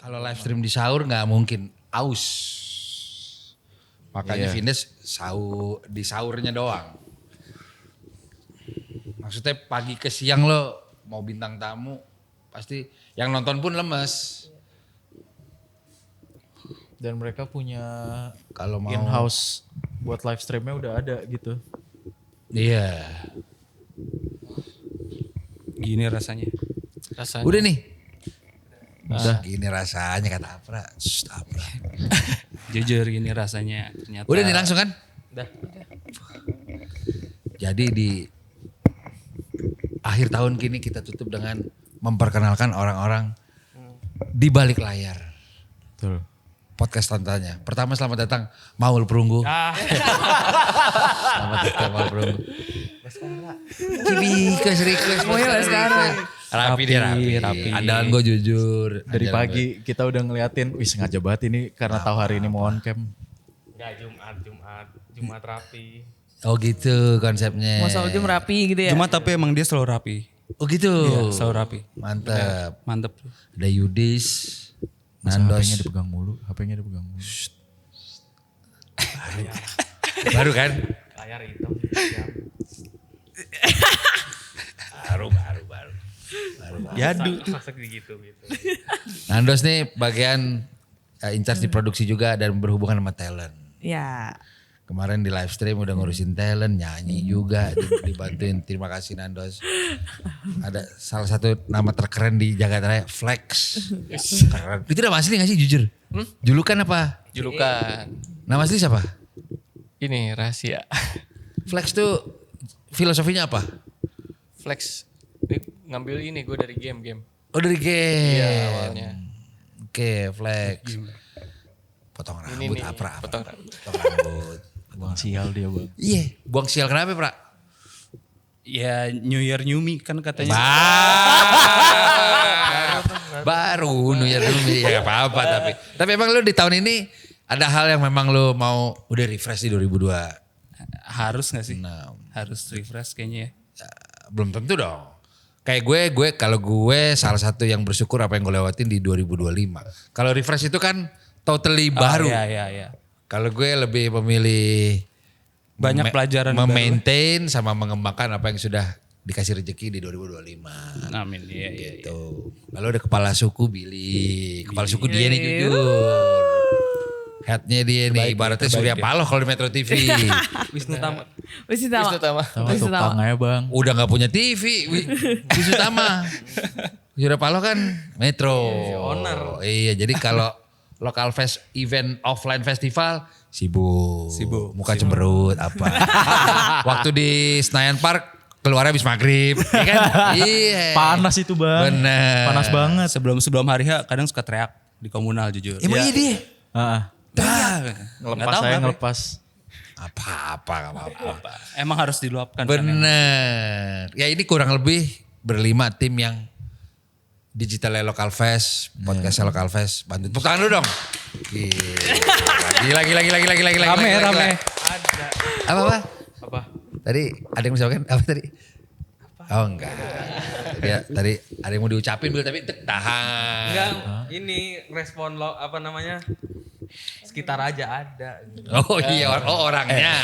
Kalau live stream di sahur nggak mungkin aus. Makanya Vindes di sahurnya doang. Maksudnya pagi ke siang lo mau bintang tamu pasti yang nonton pun lemes. Dan mereka punya Kalau mau in-house buat live streamnya udah ada gitu. Iya. Gini rasanya. Udah nih. Udah. Gini rasanya kata Apra. Apra. Jujur gini rasanya. Ternyata. Udah nih langsung kan? Udah. Jadi di akhir tahun kini kita tutup dengan memperkenalkan orang-orang di balik layar. Betul. Podcast tantanya. Pertama selamat datang Maul Perunggu. Selamat datang Maul Perunggu. Request. Rapi dia rapi. Andalan gue jujur. Dari pagi kita udah ngeliatin, wih sengaja banget ini karena tahu hari ini mau on cam. Enggak, Jumat rapi. Oh gitu konsepnya. Mau sholat jam rapi gitu ya. Cuma tapi emang dia selalu rapi. Oh gitu. Iya, selalu rapi. Mantap. Mantep. Ada Yudis. HP-nya Nandos. dipegang mulu, HP-nya dipegang mulu. Baru kan? Layar hitam. Baru. Yadu. Masak gitu. Nandos nih bagian in charge di produksi juga dan berhubungan sama talent. Ya. Kemarin di live stream udah ngurusin talent, nyanyi juga, dibantuin. Terima kasih Nandos. Ada salah satu nama terkeren di Jakarta Raya, Flex. Keren. Itu nama asli gak sih jujur? Julukan apa? Julukan. Nama asli siapa? Ini rahasia. Flex tuh filosofinya apa? Flex. Ini ngambil ini gue dari game. Oh dari game. Iya awalnya. Oke, Flex. Potong Ini rambut nih, apa? potong rambut. Potong rambut. Buang sial dia bang. Iya, buang sial kenapa, Pra? Ya New Year New Me kan katanya. Baru New Year dulu ya gak apa-apa tapi. Tapi emang lu di tahun ini ada hal yang memang lu mau udah refresh di 2002? Harus gak sih? Nah, Harus refresh kayaknya ya. belum tentu dong. Kayak kalau gue salah satu yang bersyukur apa yang gue lewatin di 2025. Kalau refresh itu kan totally baru. Iya. Kalau gue lebih memilih Banyak pelajaran baru. memaintain sama mengembangkan apa yang sudah dikasih rezeki di 2025. Amin. Iya. Gitu. Lalu ada kepala suku Billy. Kepala suku dia nih jujur. Headnya dia nih ibaratnya Surya Paloh kalau di Metro TV. Wisnu Tama. Wisnu Tama. Sama tukang aja bang. Udah gak punya TV. Wisnu Tama. Surya Paloh kan Metro. Iya jadi kalau lokal event offline festival sibuk. Muka cemberut apa. Waktu di Senayan Park keluar habis maghrib. Iya kan? Iya. Panas itu bang. Bener. Panas banget. Sebelum hari H kadang suka teriak di komunal jujur. Emang iya dia? Ngelepas saya ngelepas. Apa. Emang harus diluapkan. kan emang. Bener. Ya ini kurang lebih berlima tim yang Digital Local Fest, podcastnya Local Fest. Bantu tepuk tangan dulu dong. Gila. Rame. Apa? Tadi ada yang bisa kan? Apa tadi? Oh enggak. Ya tadi ada yang mau diucapin tapi tahan. Enggak, ini respon lo apa namanya? Sekitar aja ada. Oh iya, orangnya.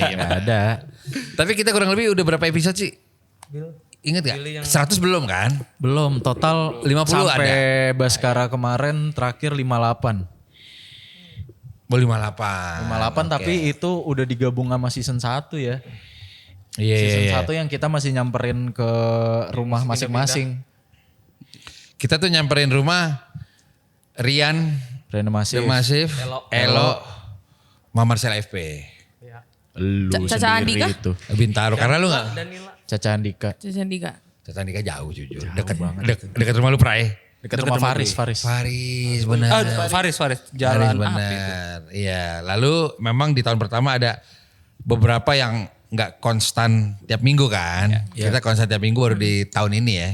Iya, Ada. Tapi kita kurang lebih udah berapa episode sih? Ingat gak? 100 belum kan? Belum total 50 sampai Baskara kemarin terakhir 58. Boleh 58. 58 tapi itu udah digabung sama season 1 ya. Iya. Season 1 yang kita masih nyamperin ke rumah masing-masing. Kita tuh nyamperin rumah Rian, Renovasi. Masif, Elo, Mama Marcel FP. Lu Caca sendiri Andika? itu. Bintaro karena lu gak? Caca Andika. Candika. Caca Andika jauh jujur. Dekat rumah lu Prai. Dekat rumah Faris. Faris benar. Faris. Faris Jalan apa itu? benar. Iya, lalu memang di tahun pertama ada beberapa yang nggak konstan tiap minggu kan. Kita konstan tiap minggu baru di tahun ini ya.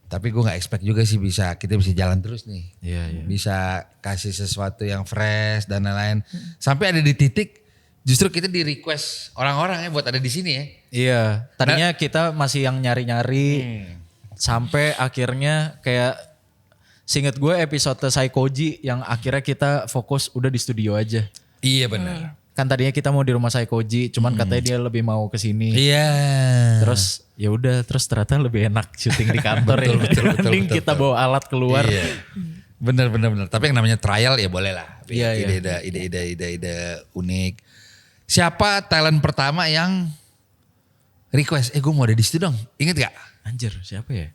Tapi gue nggak expect juga sih kita bisa jalan terus nih. Iya. Bisa kasih sesuatu yang fresh dan lain-lain. Sampai ada di titik justru kita di request orang-orang ya buat ada di sini ya. Iya. Tadinya kita masih yang nyari-nyari sampai akhirnya kayak Seinget gue episode Saikoji yang akhirnya kita fokus udah di studio aja. Iya benar. Kan tadinya kita mau di rumah Saikoji, cuman katanya dia lebih mau ke sini. Iya. Terus ya udah, terus ternyata lebih enak syuting di kantor ya. Mending kita bawa alat keluar. Iya. Bener. Tapi yang namanya trial ya boleh lah. Iya, Ide unik. Siapa talent pertama yang request, gue mau ada di situ dong. Ingat gak? Anjir, siapa ya?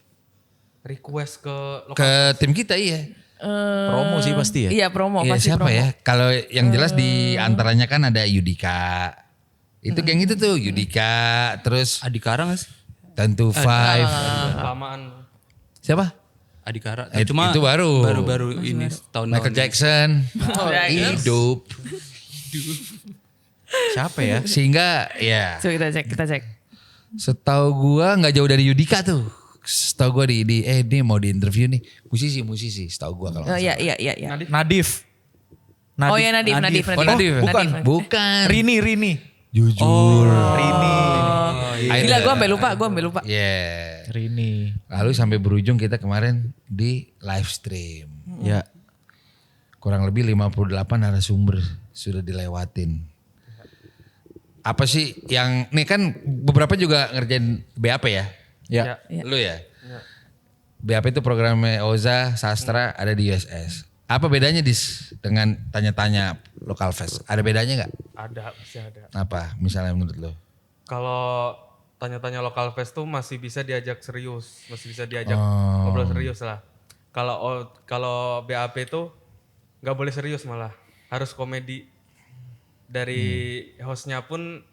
Request ke lokal. Ke tim kita iya. Promo sih pasti ya. Iya promo Iya pasti siapa promo. ya? Kalau yang jelas di antaranya kan ada Yudika. Itu geng itu tuh Yudika, terus Adikara nggak sih? Tentu Five. Lamaan. Siapa? Adikara. Itu baru. Baru ini tahun Michael Jackson. Hidup. Siapa ya? Sehingga ya Coba kita cek. setahu gua nggak jauh dari Yudika tuh. Setahu gua dia mau di interview nih. Musisi setahu gua kalau nggak Iya salah. iya. Nadif. Oh ya Nadif. Oh Nadif. Bukan. Rini. Jujur. Rini. Gila gue sampai lupa. Yeah. Rini. Lalu sampai berujung kita kemarin di live stream. Ya. Kurang lebih 58 narasumber sudah dilewatin. Apa sih yang, nih kan beberapa juga ngerjain BAP ya? Ya. Lu ya? BAP itu programnya Oza, Sastra ada di USS. Apa bedanya dengan tanya-tanya Local Fest? Ada bedanya gak? Ada, pasti ada. Apa misalnya menurut lo? Kalau tanya-tanya lokal fest tuh masih bisa diajak serius, masih bisa diajak ngobrol serius lah. Kalau BAP tuh nggak boleh serius malah, harus komedi. Dari hostnya pun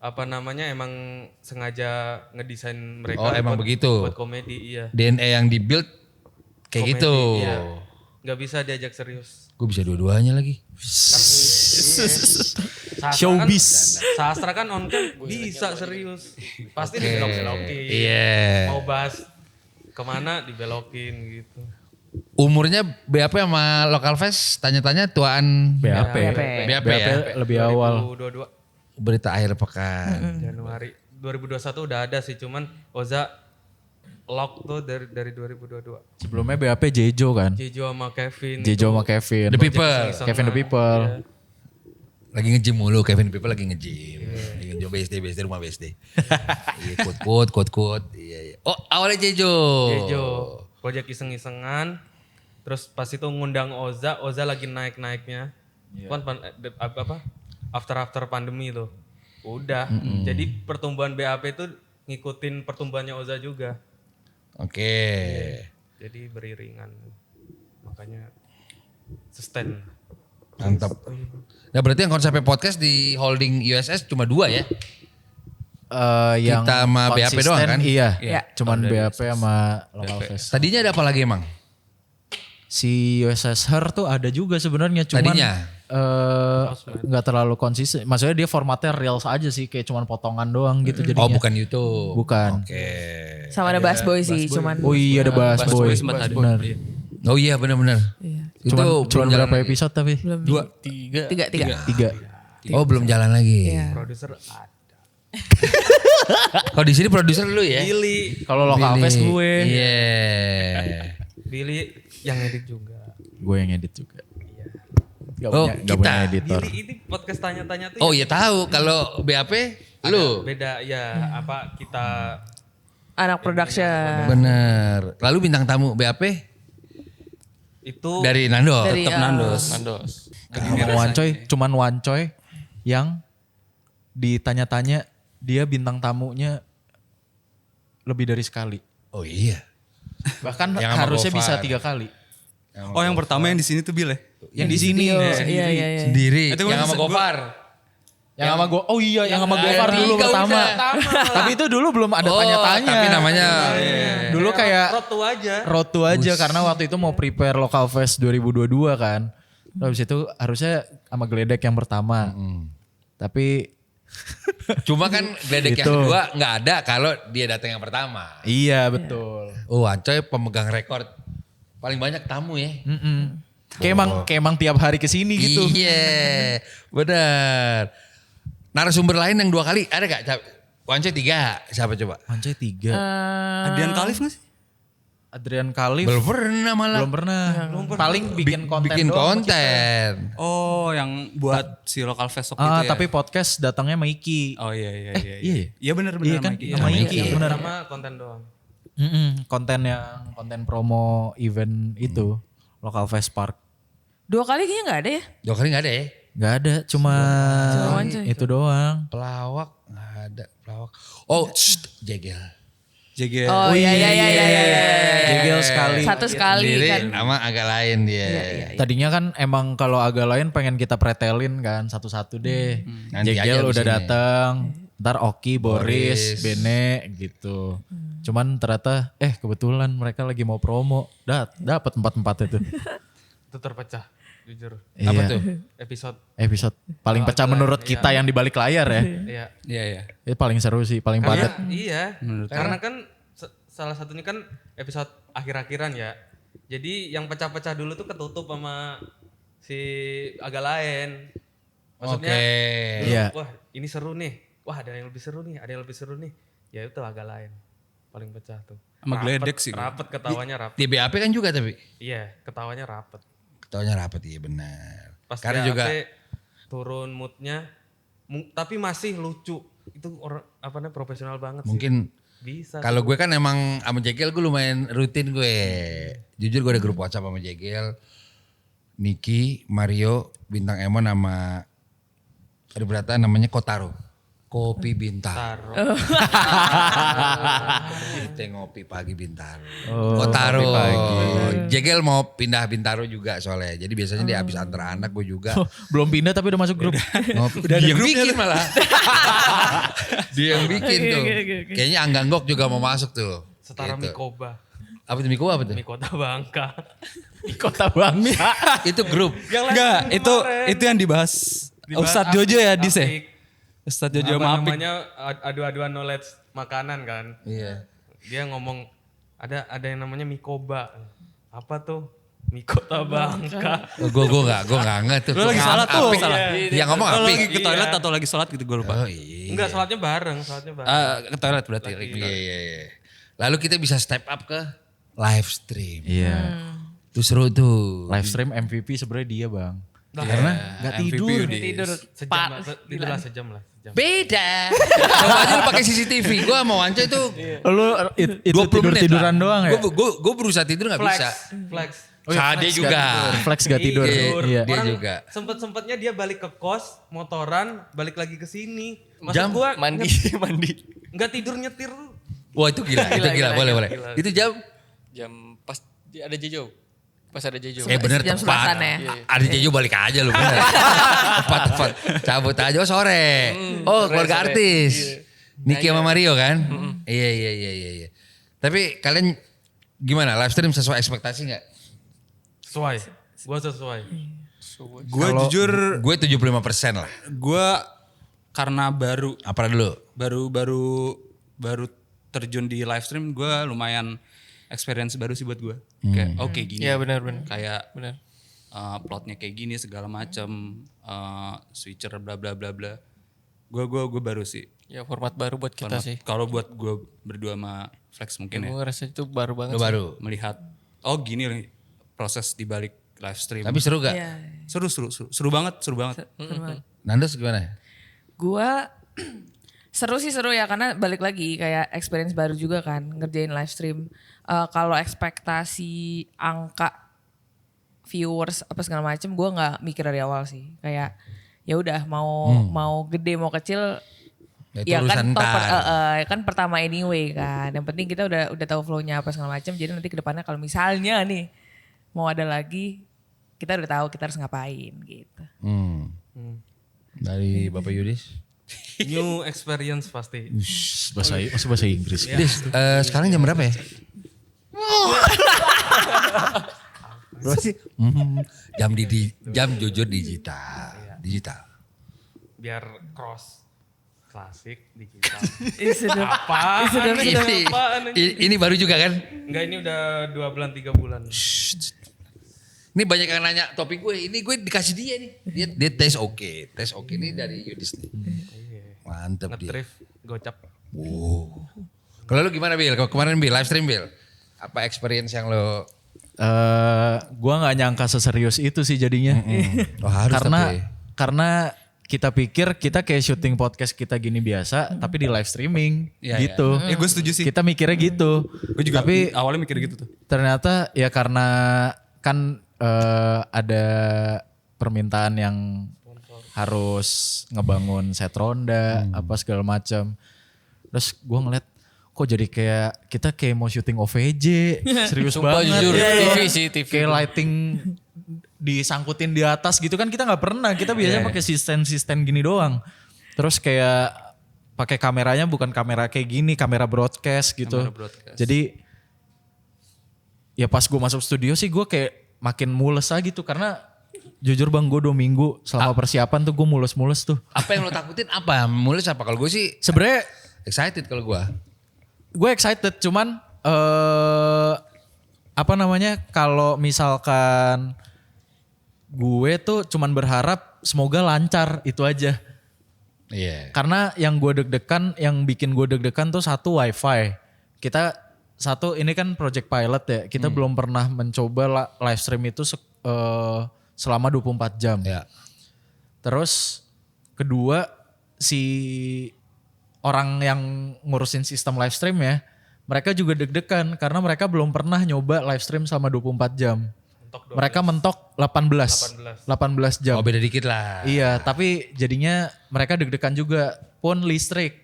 emang sengaja ngedesain mereka. Oh emang begitu? Buat komedi, iya. DNA yang di-build kayak Komedi, gitu. Iya. Nggak bisa diajak serius. Gue bisa dua-duanya lagi. Showbiz. Sastra kan on cam bisa serius. Pasti dibelok-belokin. Iya. Mau bahas kemana dibelokin gitu. Umurnya BAP sama Local Fest tanya-tanya tuaan BAP. BAP BAP ya. lebih awal. 2022 Berita akhir pekan. Januari. 2021 udah ada sih, cuman Oza lock tuh dari 2022. Sebelumnya BAP Jejo kan. Jejo sama Kevin. Jejo sama Kevin. The People. iseng-iseng Kevin the lah. People. Iya. Lagi nge-gym mulu, Kevin People lagi nge-gym. Lagi nge-gym BSD rumah BSD. Iya, quote. Iya. Oh, awalnya Jejo. Jejo. Project iseng-isengan. Terus pas itu ngundang Oza lagi naik-naiknya. Kan after pandemi tuh. Udah. Jadi pertumbuhan BAP itu ngikutin pertumbuhannya Oza juga. Oke. Jadi beriringan. Makanya sustain. Mantap. Nah berarti yang konsepnya podcast di holding USS cuma 2 ya? Yang Kita sama BAP konsisten, doang kan? Iya. Iya. Cuman BAP sama Local Fest. Tadinya ada apa lagi emang? Si USS Her tuh ada juga sebenarnya, cuman Tadinya? nggak terlalu konsisten. Maksudnya dia formatnya reels aja sih, kayak cuman potongan doang gitu jadinya. Oh bukan YouTube? Bukan. Oke. Sama ada Bass Boy sih cuman. Oh iya ada Bass Boy. sempat ada. Benar. Oh iya benar-benar. Iya. Itu Cuman belum berapa jalan. episode tapi? Belum. 3. Tiga. 3. Oh belum jalan lagi. Iya. Produser ada. Kalau di sini produser lu ya? Billy. Kalau Local Billy. Fest gue. Iya. Billy yang edit juga. Gue yang edit juga. Gak Oh, punya, gak kita. punya editor. Billy ini podcast tanya-tanya tuh Oh iya tahu. Kalau BAP lu. beda ya kita Anak production. Bener. Lalu bintang tamu BAP itu dari Nando. Dari, Tetap Nandos. Sama Wancoy, cuman Wancoy yang ditanya-tanya dia bintang tamunya lebih dari sekali. Oh iya. Bahkan Yang sama harusnya Gofar. bisa 3 kali. Oh yang pertama yang di sini tuh Bil ya? Yang di sini. Iya. Sendiri. Itu yang gua- sama Gofar. Yang sama gue, oh iya yang sama Gofar dulu tiga pertama. udah. Tapi itu dulu belum ada tanya-tanya. Tapi namanya. Dulu kayak rotu aja. road to aja karena waktu itu mau prepare Local Fest 2022 kan. Terus habis itu harusnya sama Geledek yang pertama. Tapi Cuma kan Gledek yang Itu. kedua nggak ada kalau dia datang yang pertama. iya betul. Oh Ancoy pemegang rekor paling banyak tamu ya. Kayak emang tiap hari kesini gitu. Iya, benar. Narasumber lain yang 2 kali ada gak? Wancoy 3, siapa coba? Wancoy 3. Adian Khalif gak sih? Adrian Khalif Belum pernah malah. belum pernah. Paling bikin konten Bikin doang. konten. Oh, yang buat si local fest waktu itu ya. Tapi podcast datangnya sama Iki. Oh iya. iya ya? Iya benar Iya kan? Mike. Sama Iya. Iki, Iki. bener. Pertama konten doang. Konten promo event itu. Local Fest Park. 2 kali kayaknya gak ada ya? 2 kali gak ada ya? Gak ada, cuma Wawancara itu doang. Pelawak gak ada. Pelawak. Oh, jegel. JG. Oh iya. Jegel sekali. Satu sekali Sendiri kan. nama agak lain dia. Tadinya kan emang kalau agak lain pengen kita pretelin kan satu-satu deh. Nanti aja Jegel abis udah ini. datang, ntar Oki, Boris, Boris. Bene gitu. Cuman ternyata kebetulan mereka lagi mau promo. Dapat 4 itu. Itu terpecah, jujur. Apa Iya. tuh? Episode paling pecah menurut kita yang di balik layar ya. Iya. Iya. Itu paling seru sih, paling padat. Karena iya, karena kan salah satunya kan episode akhir-akhiran ya. Jadi yang pecah-pecah dulu tuh ketutup sama si agak lain. Maksudnya, Oke. dulu, Iya. wah ini seru nih. Wah ada yang lebih seru nih, ada yang lebih seru nih. Ya itu agak lain. Paling pecah tuh. Sama Gledek sih. Rapet ketawanya rapet. Di BAP kan juga tapi. Iya, ketawanya rapet. Ketawanya rapet, iya benar. Pas Karena BAP juga turun moodnya, tapi masih lucu. Itu orang apa namanya profesional banget sih. mungkin Bisa. kalau gue kan emang sama Jegel gue lumayan rutin gue. Jujur gue ada grup WhatsApp sama Jegel, Niki, Mario, Bintang Emon sama ada berata namanya Kotaro. Kopi Bintaro. Taruh. Kita ngopi pagi Bintaro. Oh, Kotaro. ngopi pagi. Jegel mau pindah Bintaro juga soalnya. Jadi biasanya dia habis antar anak gue juga. Belum pindah tapi udah masuk grup. Udah dia yang bikin malah. Dia yang bikin tuh. Kayaknya Anggang Gok juga mau masuk tuh. Setara Gitu. Mikoba. Apa tuh Miko apa tuh? Mikota Bangka. Di kota Bangka. Itu grup. Enggak, itu yang dibahas. Ustadz Jojo ya Dis ya? Apik. Ustadz Jojo Apa sama Apik. namanya adu-aduan knowledge makanan kan. Iya. Dia ngomong ada yang namanya Mikoba. Apa tuh? Mikota Bangka. Gue gak ngerti tuh. Lu lagi salah tuh, Apik. salah. Yang ngomong Lo Apik. lagi ke toilet atau lagi sholat gitu gue lupa. Oh iya. Enggak, sholatnya bareng. Ke toilet berarti. Iya. Lalu kita bisa step up ke live stream. Iya. Itu seru tuh. Live stream MVP sebenarnya dia bang. Iya. Karena nggak MVP tidur. udah. Tidur. Sejam lah, tidurlah sejam lah. Sejam. Beda. Coba aja lu pakai CCTV. Gue sama Wanco itu Lu itu 20 menit tiduran lah. doang ya? Gue berusaha tidur gak Flex. bisa. Flex. Sade juga. Flex gak tidur. Iya. Dia juga. Sempet-sempetnya dia balik ke kos, motoran, balik lagi ke sini. Maksud Jam gua Mandi. nggak tidur nyetir. Wah itu gila. Itu gila. Boleh. gila. Itu jam. Jam pas ada Jejo. Pas ada Jejo. Bener Jam tepat. 11-an ya? Ada Jeju balik aja lu bener. Tepat. Cabut aja. Oh sore. Oh keluarga sore. artis. Niki sama Mario kan? Iya. Tapi kalian gimana? Live stream sesuai ekspektasi gak? Sesuai. Gua sesuai. Gue jujur, Gue 75% lah. gue karena baru Apa dulu? baru terjun di live stream, gue lumayan experience baru sih buat gue. Kayak oke gini. Iya benar. Kayak Benar. plotnya kayak gini segala macam, switcher bla bla bla bla. Gue baru sih. Ya format baru buat kita sih. Kalau buat gue berdua sama Flex mungkin ya Gue ngerasa itu baru banget. Lu baru. melihat oh gini nih proses di balik live stream. Tapi seru gak? Iya. Seru banget. Seru banget. Nandos gimana? Gua seru ya karena balik lagi kayak experience baru juga kan ngerjain live stream. Kalau ekspektasi angka viewers apa segala macem gue nggak mikir dari awal sih. Kayak ya udah mau gede mau kecil Ya, itu ya urusan kan toh ntar. kan pertama anyway kan. Yang penting kita udah tahu flow-nya apa segala macem. Jadi nanti kedepannya kalau misalnya nih mau ada lagi kita udah tahu kita harus ngapain gitu. Dari Bapak Yudis? New experience pasti. Masih bahasa Inggris. Dis, sekarang jam berapa ya? Berapa sih? Jam jujur digital. Digital. Biar cross klasik digital. Sedap. Apa? Sedap. Ini baru juga kan? Enggak, ini udah 2 bulan 3 bulan. Ini banyak yang nanya topik gue. Ini gue dikasih dia nih. Dia tes oke. Tes oke ini dari Yudis nih. Mantep dia. Ngetrif gocap. Wow. Kalau lu gimana Bil? Kemarin Bil, live stream Bil? Apa experience yang lo Gua nggak nyangka seserius itu sih jadinya. Oh, harus karena kita pikir kita kayak syuting podcast kita gini biasa, tapi di live streaming Iya, gitu. iya. Ya gue setuju sih. Kita mikirnya gitu. Gue juga Tapi awalnya mikir gitu tuh. ternyata ya karena kan ada permintaan yang harus ngebangun set ronda apa segala macam. Terus gue ngeliat kok jadi kayak kita kayak mau syuting OVJ, serius Sumpah banget. jujur, Iya, TV iya. sih, TV. Kayak lighting disangkutin di atas gitu kan kita nggak pernah. Kita biasanya pakai sistem gini doang. Terus kayak pakai kameranya bukan kamera kayak gini, kamera broadcast gitu. Jadi ya pas gue masuk studio sih gue kayak makin mules aja gitu karena jujur bang gue 2 minggu selama persiapan tuh gue mules-mules tuh. apa yang lo takutin apa? Mulus apa? Kalau gue sih Sebenarnya excited kalau gue. gue excited cuman apa namanya kalau misalkan gue tuh cuman berharap semoga lancar itu aja. Iya. Karena yang gue deg-degan, yang bikin gue deg-degan tuh satu wifi. Kita satu ini kan project pilot ya. Kita belum pernah mencoba live stream itu selama 24 jam. Ya. Terus kedua si orang yang ngurusin sistem live stream ya, mereka juga deg-degan karena mereka belum pernah nyoba live stream selama 24 jam. Mereka mentok 18 jam. Oh beda dikit lah. Iya, tapi jadinya mereka deg-degan juga. Pun listrik.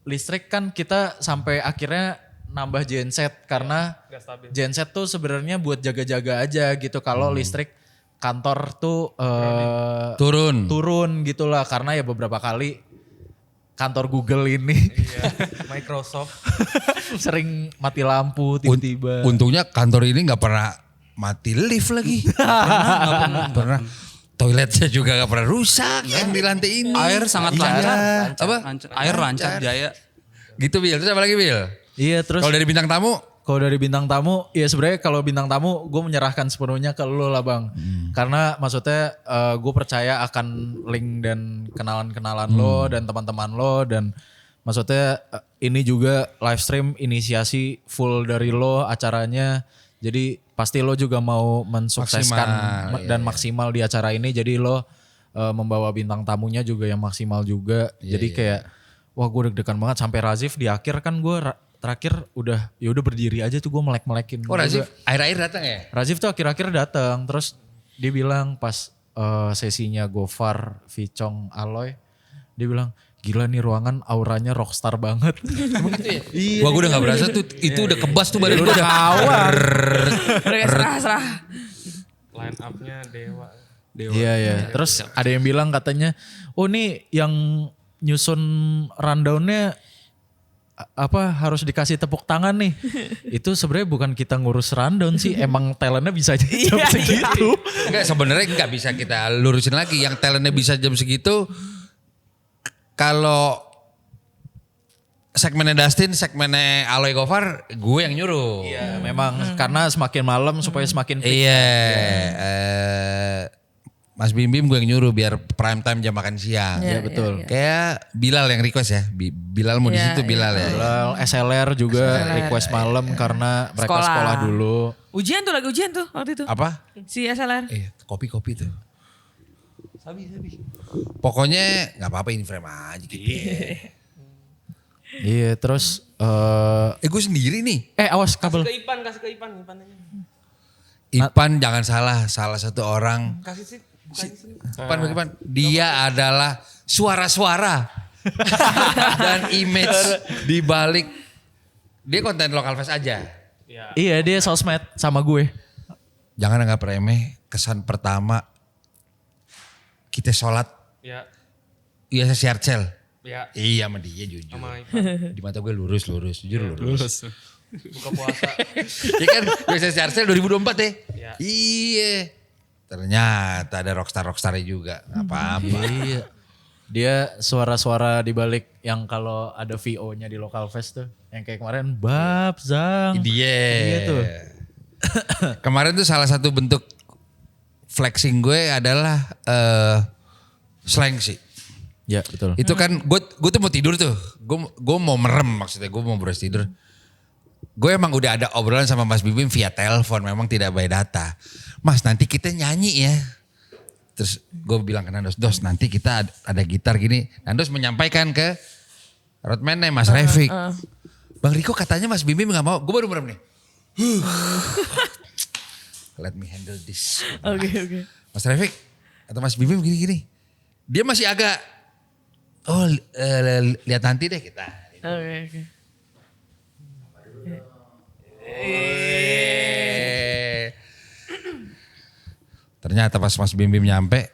Listrik kan kita sampai akhirnya nambah genset karena genset tuh sebenarnya buat jaga-jaga aja gitu. Kalau listrik kantor tuh turun gitulah karena ya beberapa kali kantor Google ini Microsoft. sering mati lampu tiba-tiba. Untungnya kantor ini nggak pernah mati lift lagi. Nggak pernah. Toiletnya juga nggak pernah rusak yang di lantai ini. Air sangat lancar. Apa? Air lancar Jaya. Gitu Bil. Terus apa lagi Bil? Iya terus Kalau dari bintang tamu? kalau dari bintang tamu, ya sebenarnya kalau bintang tamu gue menyerahkan sepenuhnya ke lo lah bang. Karena maksudnya gue percaya akan link dan kenalan-kenalan lo dan teman-teman lo. Dan maksudnya ini juga live stream inisiasi full dari lo acaranya. Jadi pasti lo juga mau mensukseskan Maksimal, dan maksimal di acara ini. Jadi lo membawa bintang tamunya juga yang maksimal juga. Jadi kayak wah gue deg-degan banget sampai Razif di akhir kan gue terakhir udah berdiri aja tuh gue melek-melekin. Oh Razif akhir-akhir datang ya? Razif tuh akhir-akhir datang terus dia bilang pas sesinya Gofar, Vicong, Aloy dia bilang gila nih ruangan auranya rockstar banget. Emang gitu ya? Iya. Wah gue udah gak berasa tuh itu udah kebas tuh badan gue udah. Mereka serah-serah. Line up-nya dewa. Iya. Terus ada yang bilang katanya, oh nih yang nyusun rundownnya apa harus dikasih tepuk tangan nih. Itu sebenarnya bukan kita ngurus rundown sih, emang talentnya bisa aja jam segitu. Enggak sebenarnya nggak bisa kita lurusin lagi. Yang talentnya bisa jam segitu. Kalau segmennya Dustin, segmennya Aloy Gofar, gue yang nyuruh. Iya, memang karena semakin malam supaya semakin peak. Iya. Mas Bim Bim gue yang nyuruh biar prime time jam makan siang. Iya, betul. Kayak Bilal yang request ya. Bilal mau di situ Bilal ya. Bilal, SLR juga request malam karena mereka sekolah dulu. Ujian tuh lagi ujian tuh waktu itu. Apa? Si SLR. Kopi tuh. Sabi. Pokoknya nggak apa-apa ini frame aja gitu. Iya, terus Gue sendiri nih. awas kabel. Kasih ke Ipan aja. Ipan jangan salah satu orang. Kasih sih. Ipan. Dia adalah suara-suara dan image di balik dia konten lokal fest aja. Iya, dia sosmed sama gue. Jangan anggap remeh. Kesan pertama kita sholat. Ya. Iya saya share cel. Ya. Iya sama dia jujur. Sama Ipan. Di mata gue lurus, jujur lurus. Buka puasa. Ya kan biasa share cel 2024 ya. Ya. Iya. Ternyata ada rockstar-rockstarnya juga. Gak apa-apa. Iya. Dia suara-suara di balik yang kalau ada VO-nya di local fest tuh. Yang kayak kemarin Bab Zang. Dia. Iya tuh. Kemarin tuh salah satu bentuk flexing gue adalah slang sih. Ya betul. Itu kan gue tuh mau tidur tuh. Gue mau merem maksudnya. Gue mau beres tidur. gue emang udah ada obrolan sama Mas Bibim via telepon, memang tidak by data. Mas nanti kita nyanyi ya. Terus gue bilang ke Nandos, Dos nanti kita ada gitar gini. Nandos menyampaikan ke roadman-nya Mas Refik. Bang Riko katanya Mas Bibim gak mau. Gue baru merem nih. Let me handle this. Oke. Mas Refik atau Mas Bibim gini-gini. Dia masih agak, lihat nanti deh kita. Oke. Ternyata pas Mas Bim nyampe,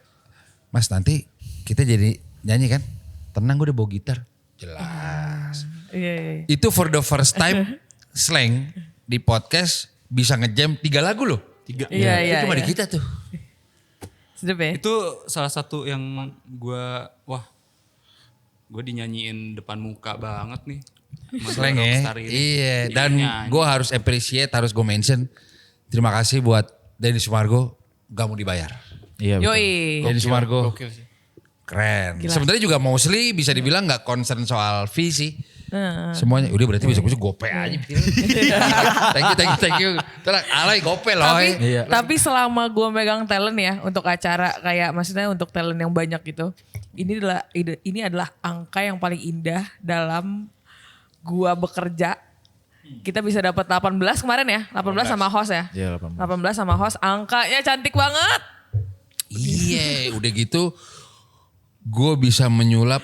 Mas nanti kita jadi nyanyi kan? Tenang gue udah bawa gitar. Jelas. Iya. Itu for the first time slang di podcast bisa ngejam 3 lagu loh. 3. Iya. Itu cuma di kita tuh. Sedep ya? Itu salah satu yang gue dinyanyiin depan muka banget nih. Sama Slang dua ya. rockstar ini. Iya. Dan Nyanyi. gue harus appreciate, harus gue mention. Terima kasih buat Denny Sumargo. Gak mau dibayar. Iya betul. Yoi. Denny Sumargo. Gokil sih. Keren. Sebenarnya juga mostly bisa dibilang gak concern soal fee sih. Semuanya. Udah berarti besok-besok gope aja. Thank you. Terus alay gope loh. Tapi selama gue megang talent ya untuk acara kayak maksudnya untuk talent yang banyak gitu. Ini adalah angka yang paling indah dalam gua bekerja. Kita bisa dapat 18 kemarin ya. 18 sama host ya. Iya 18. 18 sama host. Angkanya cantik banget. Iya, udah gitu gue bisa menyulap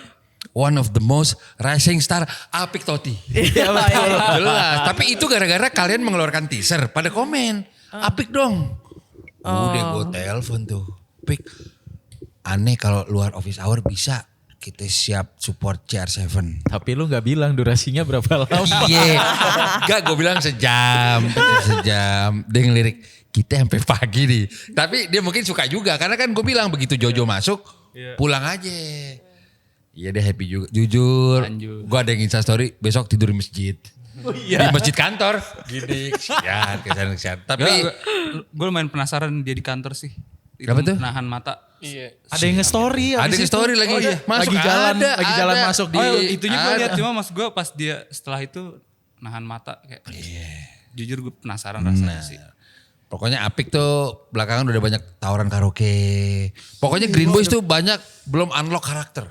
one of the most rising star Apik Toti. Iya betul. Jelas, tapi itu gara-gara kalian mengeluarkan teaser pada komen. Apik dong. Udah gue telepon tuh. Pik, aneh kalau luar office hour bisa kita siap support CR7. Tapi lu gak bilang durasinya berapa lama. Iya, gak gue bilang sejam. Dia ngelirik, kita sampai pagi nih. Tapi dia mungkin suka juga, karena kan gue bilang begitu Jojo masuk, pulang aja. Iya dia happy juga, jujur. Gue ada yang Insta story, besok tidur di masjid. Di masjid kantor. Gini, kesian. Tapi gue lumayan penasaran dia di kantor sih. Itu Apa tuh? Nahan mata. Iya. Ada yang nge-story. ada yang story lagi. Masuk, lagi jalan masuk di. Itunya gue lihat cuma mas gue pas dia setelah itu nahan mata kayak. Jujur gue penasaran rasanya sih. Pokoknya Apik tuh belakangan udah banyak tawaran karaoke. Pokoknya Green Boys tuh banyak belum unlock karakter.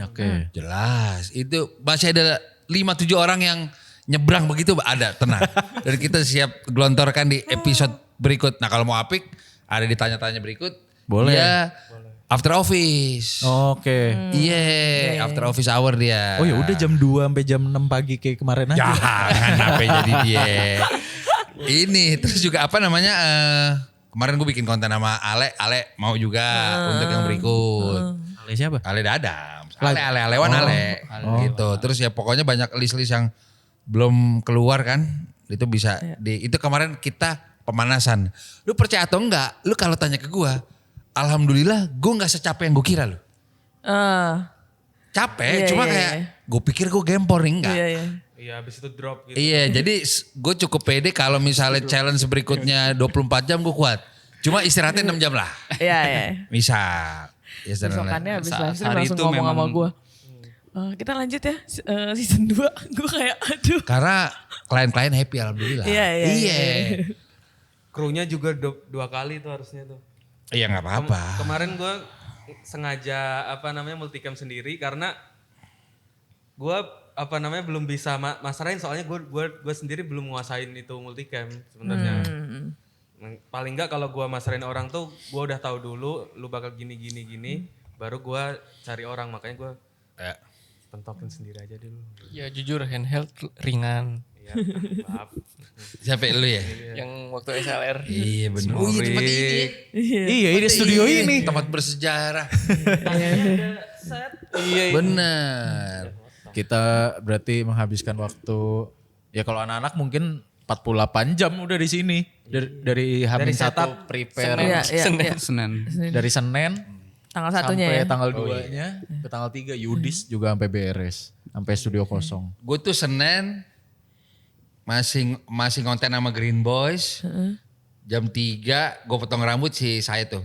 Oke. Jelas. Itu masih ada 5-7 orang yang nyebrang begitu ada, tenang. Dan kita siap gelontorkan di episode berikut. Nah kalau mau Apik ada ditanya-tanya berikut. Boleh. Dia after office. Oke. Iya, after office hour dia. Oh ya udah jam 2 sampai jam 6 pagi kayak kemarin aja. Jangan sampai jadi dia. Ini terus juga apa namanya kemarin gue bikin konten sama Ale mau juga untuk yang berikut. Ale siapa? Ale Dadam. Alewan gitu. Terus ya pokoknya banyak list-list yang belum keluar kan. Itu bisa itu kemarin kita pemanasan. Lu percaya atau enggak? Lu kalau tanya ke gue, alhamdulillah gue gak secapek yang gue kira lu. Capek, cuma kayak gue pikir gue gempor nih, enggak. Iya habis itu drop gitu. Iya, jadi gue cukup pede kalau misalnya challenge berikutnya 24 jam gue kuat. Cuma istirahatnya 6 jam lah. Iya. Bisa. Ya, Besokannya habis live stream Hari langsung itu ngomong sama memang- gue. Kita lanjut ya season 2. Gue kayak aduh. Karena klien-klien happy alhamdulillah. Iya. Krunya juga 2 kali tuh harusnya tuh. Iya gak apa-apa. Kemarin gue sengaja multicam sendiri karena gue belum bisa masarain soalnya gue sendiri belum nguasain itu multicam sebenarnya. Paling enggak kalau gue masarain orang tuh gue udah tahu dulu lu bakal gini baru gue cari orang, makanya gue pentokin sendiri aja dulu. Ya jujur handheld ringan. Iya, maaf. Siapa lu ya? Yang waktu SLR. Iya bener. Oh iya tempat ini. Iya ini studio ini. Tempat bersejarah. Iya. Bener. Kita berarti menghabiskan waktu ya kalau anak-anak mungkin 48 jam udah di sini. Dari Hamin 1 prepare. Senin. Dari Senin Tanggal 1-nya sampai ya. tanggal 2-nya ke tanggal 3 Yudis juga sampai beres. Sampai studio kosong. Gue tuh Senin masih konten sama Green Boys. Jam 3 gue potong rambut si saya tuh.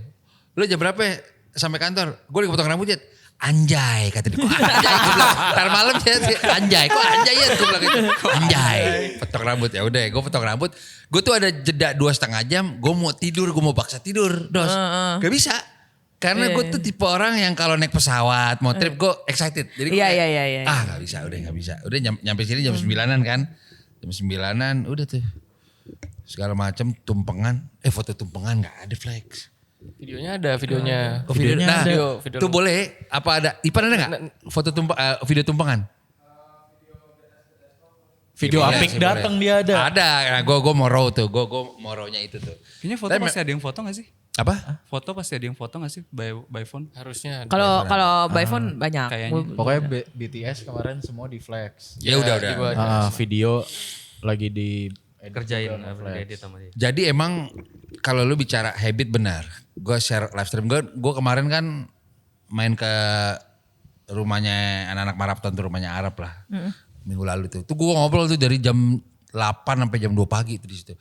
Lu jam berapa ya sampai kantor? Gue lagi potong rambut ya. anjay kata dia. Kok anjay? Gue bilang, ntar malam ya anjay. Kok anjay ya? Gue bilang gitu. Anjay. Potong rambut ya udah gue potong rambut. Gue tuh ada jeda 2,5 jam. Gue mau tidur, gue mau paksa tidur. Dos. Gak bisa. Karena gue tuh tipe orang yang kalau naik pesawat, mau trip gue excited. Jadi gue Iya. gak bisa, udah gak bisa. Udah nyampe sini jam 9-an kan. Jam 9-an udah tuh. Segala macam tumpengan. Foto tumpengan gak ada Flex. Videonya ada, videonya. Oh, videonya nah, ada. video Tuh boleh, apa ada? Ipan ada gak? Foto video tumpengan? Video Boleh Apik sih, datang boleh. dia ada. Ada, nah, gue mau raw tuh. Gue mau raw-nya itu tuh. Kayaknya foto Tapi pasti ada yang foto gak sih? Apa? Foto pasti ada yang foto gak sih by phone? Harusnya ada. Kalau by phone banyak. Kayaknya. Pokoknya BTS kemarin semua di flex. Ya udah. Video lagi di Kerjain edit sama dia. Jadi emang kalau lu bicara habit benar. Gue share live stream gue kemarin kan main ke rumahnya anak-anak Marapton tuh, rumahnya Arab lah. Minggu lalu tuh. Tuh gue ngobrol tuh dari jam 8 sampai jam 2 pagi tuh di situ.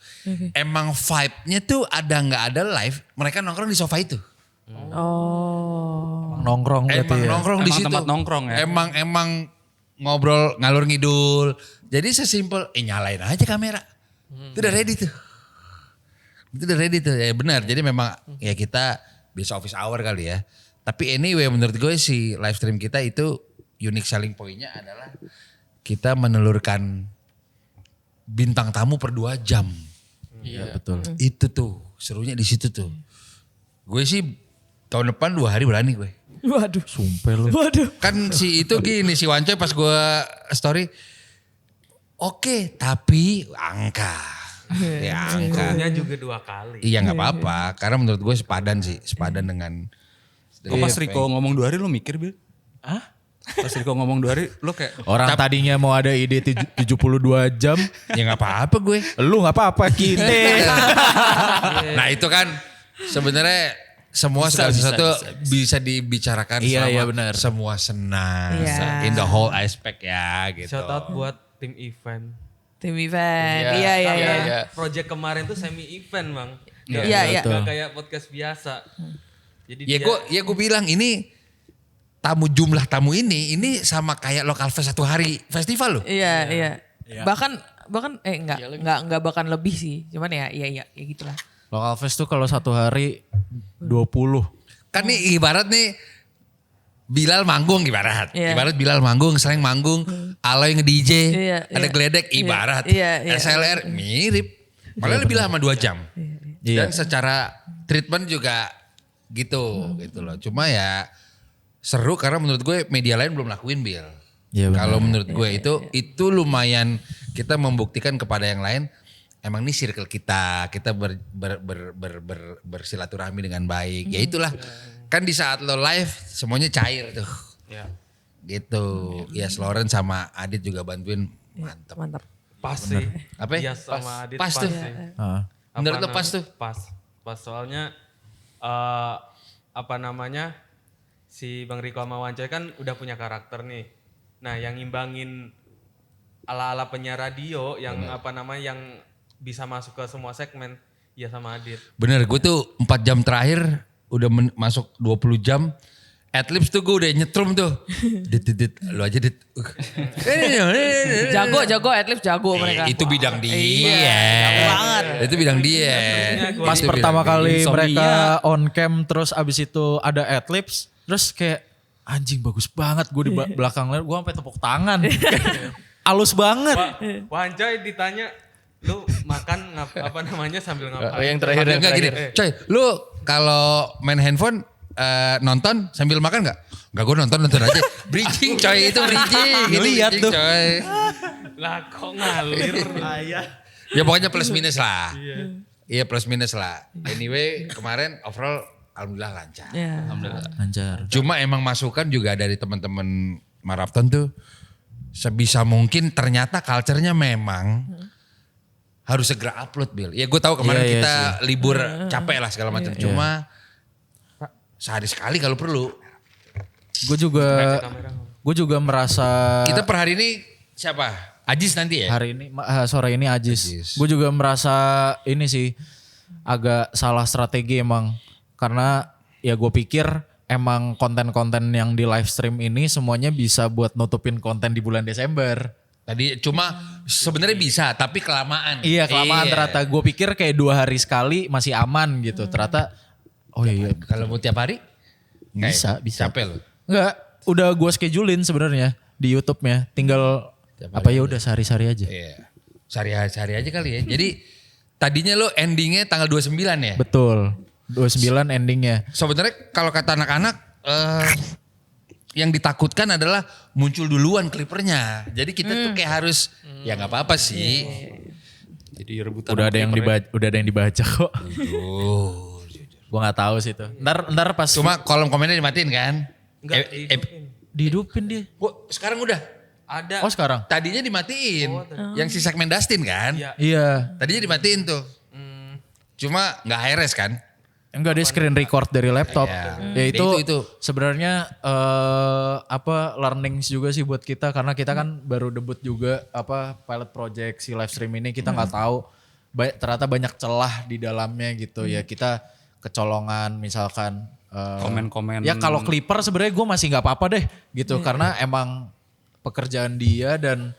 Emang vibe-nya tuh ada nggak ada live, mereka nongkrong di sofa itu. Oh. nongkrong berarti Emang ya. nongkrong di Emang situ. tempat nongkrong ya? Emang ngobrol ngalur ngidul. Jadi sesimpel nyalain aja kamera. Itu udah ready tuh. Itu udah ready tuh. Ya benar. Jadi memang ya kita biasa office hour kali ya. Tapi anyway menurut gue si live stream kita itu unique selling point-nya adalah kita menelurkan bintang tamu per 2 jam. Iya betul. Itu tuh serunya di situ tuh. Gue sih tahun depan 2 hari berani gue. Waduh. Sumpah lu. Waduh. Kan si itu gini si Wancoy pas gue story. Oke tapi angka. Ya angka. Nya juga 2 kali. Iya gak apa-apa. Karena menurut gue sepadan sih. Sepadan dengan. Kok pas Riko ngomong 2 hari lu mikir Bil? Hah? Pas Riko ngomong 2 hari lu kayak Orang tadinya mau ada ide 72 jam. Ya gak apa-apa gue. Lu gak apa-apa kita. Nah itu kan sebenarnya semua segala sesuatu bisa dibicarakan Iya, selama iya, benar. semua senang. Iya. In the whole aspect ya gitu. Shout out buat tim event. Tim event. Iya. Project kemarin tuh semi event bang. Iya. Gak kayak podcast biasa. Jadi Ya gue bilang ini jumlah tamu ini sama kayak local fest 1 hari festival loh. Iya. Bahkan enggak bahkan lebih sih. Cuman ya gitulah. Local Fest tuh kalau 1 hari 20. Kan nih ibarat nih Bilal manggung ibarat. Iya. Ibarat Bilal manggung, sering manggung, Aloy nge-DJ, Iya, ada iya. geledek ibarat. Iya. SLR mirip. Malah lebih lama 2 jam. Iya. Dan secara treatment juga gitu loh. Cuma ya seru karena menurut gue media lain belum lakuin Bil. Iya, benar. Kalau menurut gue itu lumayan kita membuktikan kepada yang lain emang ini circle kita bersilaturahmi dengan baik. Ya itulah kan di saat lo live semuanya cair tuh. Ya. Gitu. Ya Sloren sama Adit juga bantuin mantap. Pas sih. Apa ya? Dia sama Adit Pas tuh. sih. Ah. Menurut lo Apa pas namanya? tuh? Pas soalnya si Bang Riko sama Wancoy kan udah punya karakter nih. Nah yang ngimbangin ala-ala penyiar radio yang yang bisa masuk ke semua segmen ya sama Adit. Bener, gue tuh 4 jam terakhir udah masuk 20 jam. Adlibs tuh gue udah nyetrum tuh. Dit, lu aja dit. Jago adlibs jago mereka. Itu bidang dia. jago banget. Itu bidang dia. Pas Itu pertama bidang kali Insomnia. mereka on cam terus abis itu ada adlibs. Terus kayak anjing bagus banget gue di belakang layar. Gue sampai tepuk tangan. Halus banget. Wancoy ditanya lu makan sambil ngapain? Yang terakhir dia. Enggak gini, coy lu kalau main handphone nonton sambil makan gak? Enggak, gue nonton aja. Bridging coy, itu bridging. Ngeliat tuh. Coy. Lah kok ngalir. Ya pokoknya plus minus lah. Iya plus minus lah. Anyway kemarin overall alhamdulillah lancar. Iya. Lancar. Cuma emang masukan juga dari teman-teman Marapton tuh sebisa mungkin ternyata culture-nya memang harus segera upload Bil. Ya gue tahu kemarin Iya, kita libur capek lah segala macam. Cuma sehari sekali kalau perlu. Gue juga merasa Kita per hari ini siapa? Ajis nanti ya? hari ini sore ini Ajis. Gue juga merasa ini sih agak salah strategi emang karena ya gue pikir emang konten-konten yang di live stream ini semuanya bisa buat nutupin konten di bulan Desember. Tadi cuma sebenarnya bisa tapi kelamaan. Iya kelamaan ternyata. Gue pikir kayak 2 hari sekali masih aman gitu. Ternyata oh iya Kalau mau tiap hari? bisa. Capek loh. Enggak, udah gue schedulein sebenarnya di YouTube-nya. Tinggal apa ya udah sehari-hari aja. Iya. Sehari-hari aja kali ya. Jadi tadinya lo endingnya tanggal 29 ya? Betul. 29 endingnya. Sebenarnya kalau kata anak-anak yang ditakutkan adalah muncul duluan klipernya. Jadi kita tuh kayak harus ya nggak apa-apa sih. Jadi rebutan. Udah ada yang dibaca kok. Tuh. Gue nggak tahu sih itu. Ntar pas Cuma kolom komennya dimatiin kan? Enggak, dihidupin dia. Sekarang udah. ada. Oh sekarang? Tadinya dimatiin. Yang si segmen Dustin kan? Iya. Tadinya dimatiin tuh. Cuma nggak HRS kan? Enggak, dia screen record dari laptop. Iya. Ya itu, Itu. sebenarnya learnings juga sih buat kita karena kita kan baru debut juga pilot project si live stream ini, kita nggak tahu ternyata banyak celah di dalamnya gitu ya. Kita kecolongan misalkan Komen-komen. ya kalau Clipper sebenarnya gue masih nggak apa-apa deh gitu karena emang pekerjaan dia dan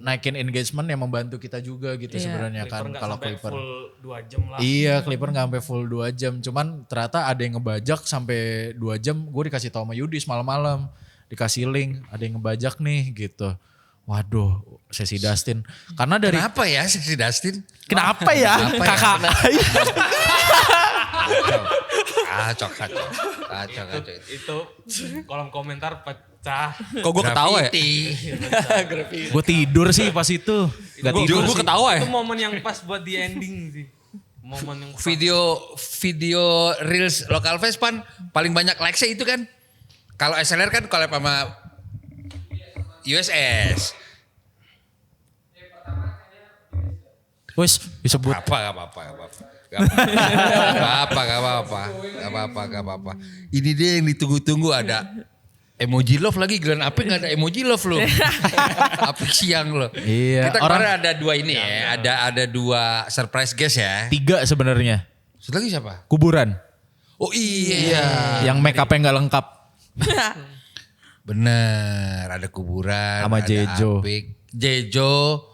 naikin engagement yang membantu kita juga gitu sebenarnya kan kalau Clipper. Full 2 jam lah. Iya, Clipper nggak sampai full 2 jam. Cuman ternyata ada yang ngebajak sampai 2 jam. Gue dikasih tahu sama Yudis malam-malam. Dikasih link, ada yang ngebajak nih gitu. Waduh, sesi Dustin. Karena dari... Kenapa ya si Dustin? Kenapa ya? Kakak. Kacau. Itu kolom komentar pecah. Kok gue ketawa ya? Gue tidur sih pas itu. Gak tidur Gue sih. ketawa ya? Itu momen yang pas buat di ending sih. Momen yang pas. Video Reels Local Fest pan paling banyak likes-nya itu kan. Kalau SLR kan collab sama USS. Wes, disebut. Gak apa-apa. Ini dia yang ditunggu-tunggu, ada emoji love lagi. Glenn Apik gak ada emoji love loh. Apik siang loh. Iya, Kita kemarin ada 2 ini ya. Ada 2 surprise guest ya. 3 sebenarnya. Satu lagi siapa? Kuburan. Oh iya. Yang make up-nya gak lengkap. Bener, ada kuburan. Sama ada Jejo. Apik. Jejo,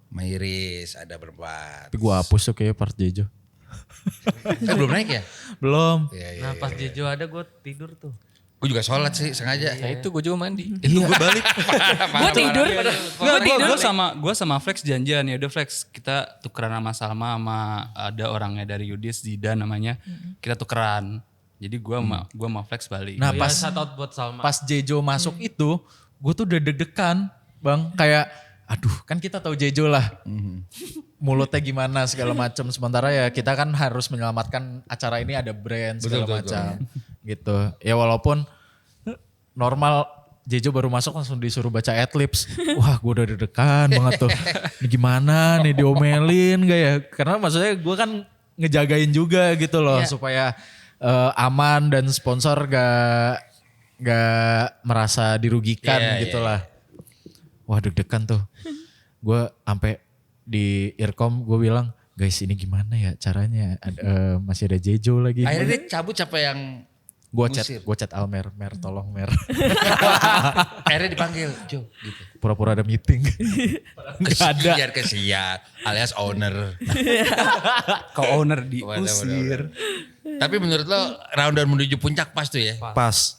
Mairis, ada berempat. Tapi gue hapus tuh kayaknya part Jejo. Belum naik ya? Belum. Nah pas Jejo ada gue tidur tuh. Gue juga sholat sih sengaja. Nah itu gue juga mandi. Itu gue balik. Gue tidur. Gue sama Flex janjian ya udah Flex kita tukeran sama Salma sama ada orangnya dari Yudis Zidan namanya. Kita tukeran. Jadi gue sama Flex balik. Nah pas Shout out buat Salma. pas Jejo masuk itu, gue tuh udah deg-degan, Bang. Kayak, aduh kan kita tahu Jejo lah. Mulutnya gimana segala macam. Sementara ya kita kan harus menyelamatkan acara ini, ada brand segala macam. Gitu. Ya walaupun normal Jejo baru masuk langsung disuruh baca adlibs. Wah gue udah deg-degan banget tuh. Ini gimana nih diomelin gak ya? Karena maksudnya gue kan ngejagain juga gitu loh. Supaya aman dan sponsor gak merasa dirugikan gitu lah. Wah deg-degan tuh. Gue sampai di Irkom gue bilang, guys ini gimana ya caranya? Masih ada Jejo lagi. Akhirnya dia cabut siapa yang Gue ngusir? chat Almer, Mer tolong Mer. Akhirnya dipanggil, Jo gitu. Pura-pura ada meeting. Gak ada. Kesian, alias owner. Co-owner Waduh. diusir. Tapi menurut lo rundown menuju puncak pas tuh ya? Pas.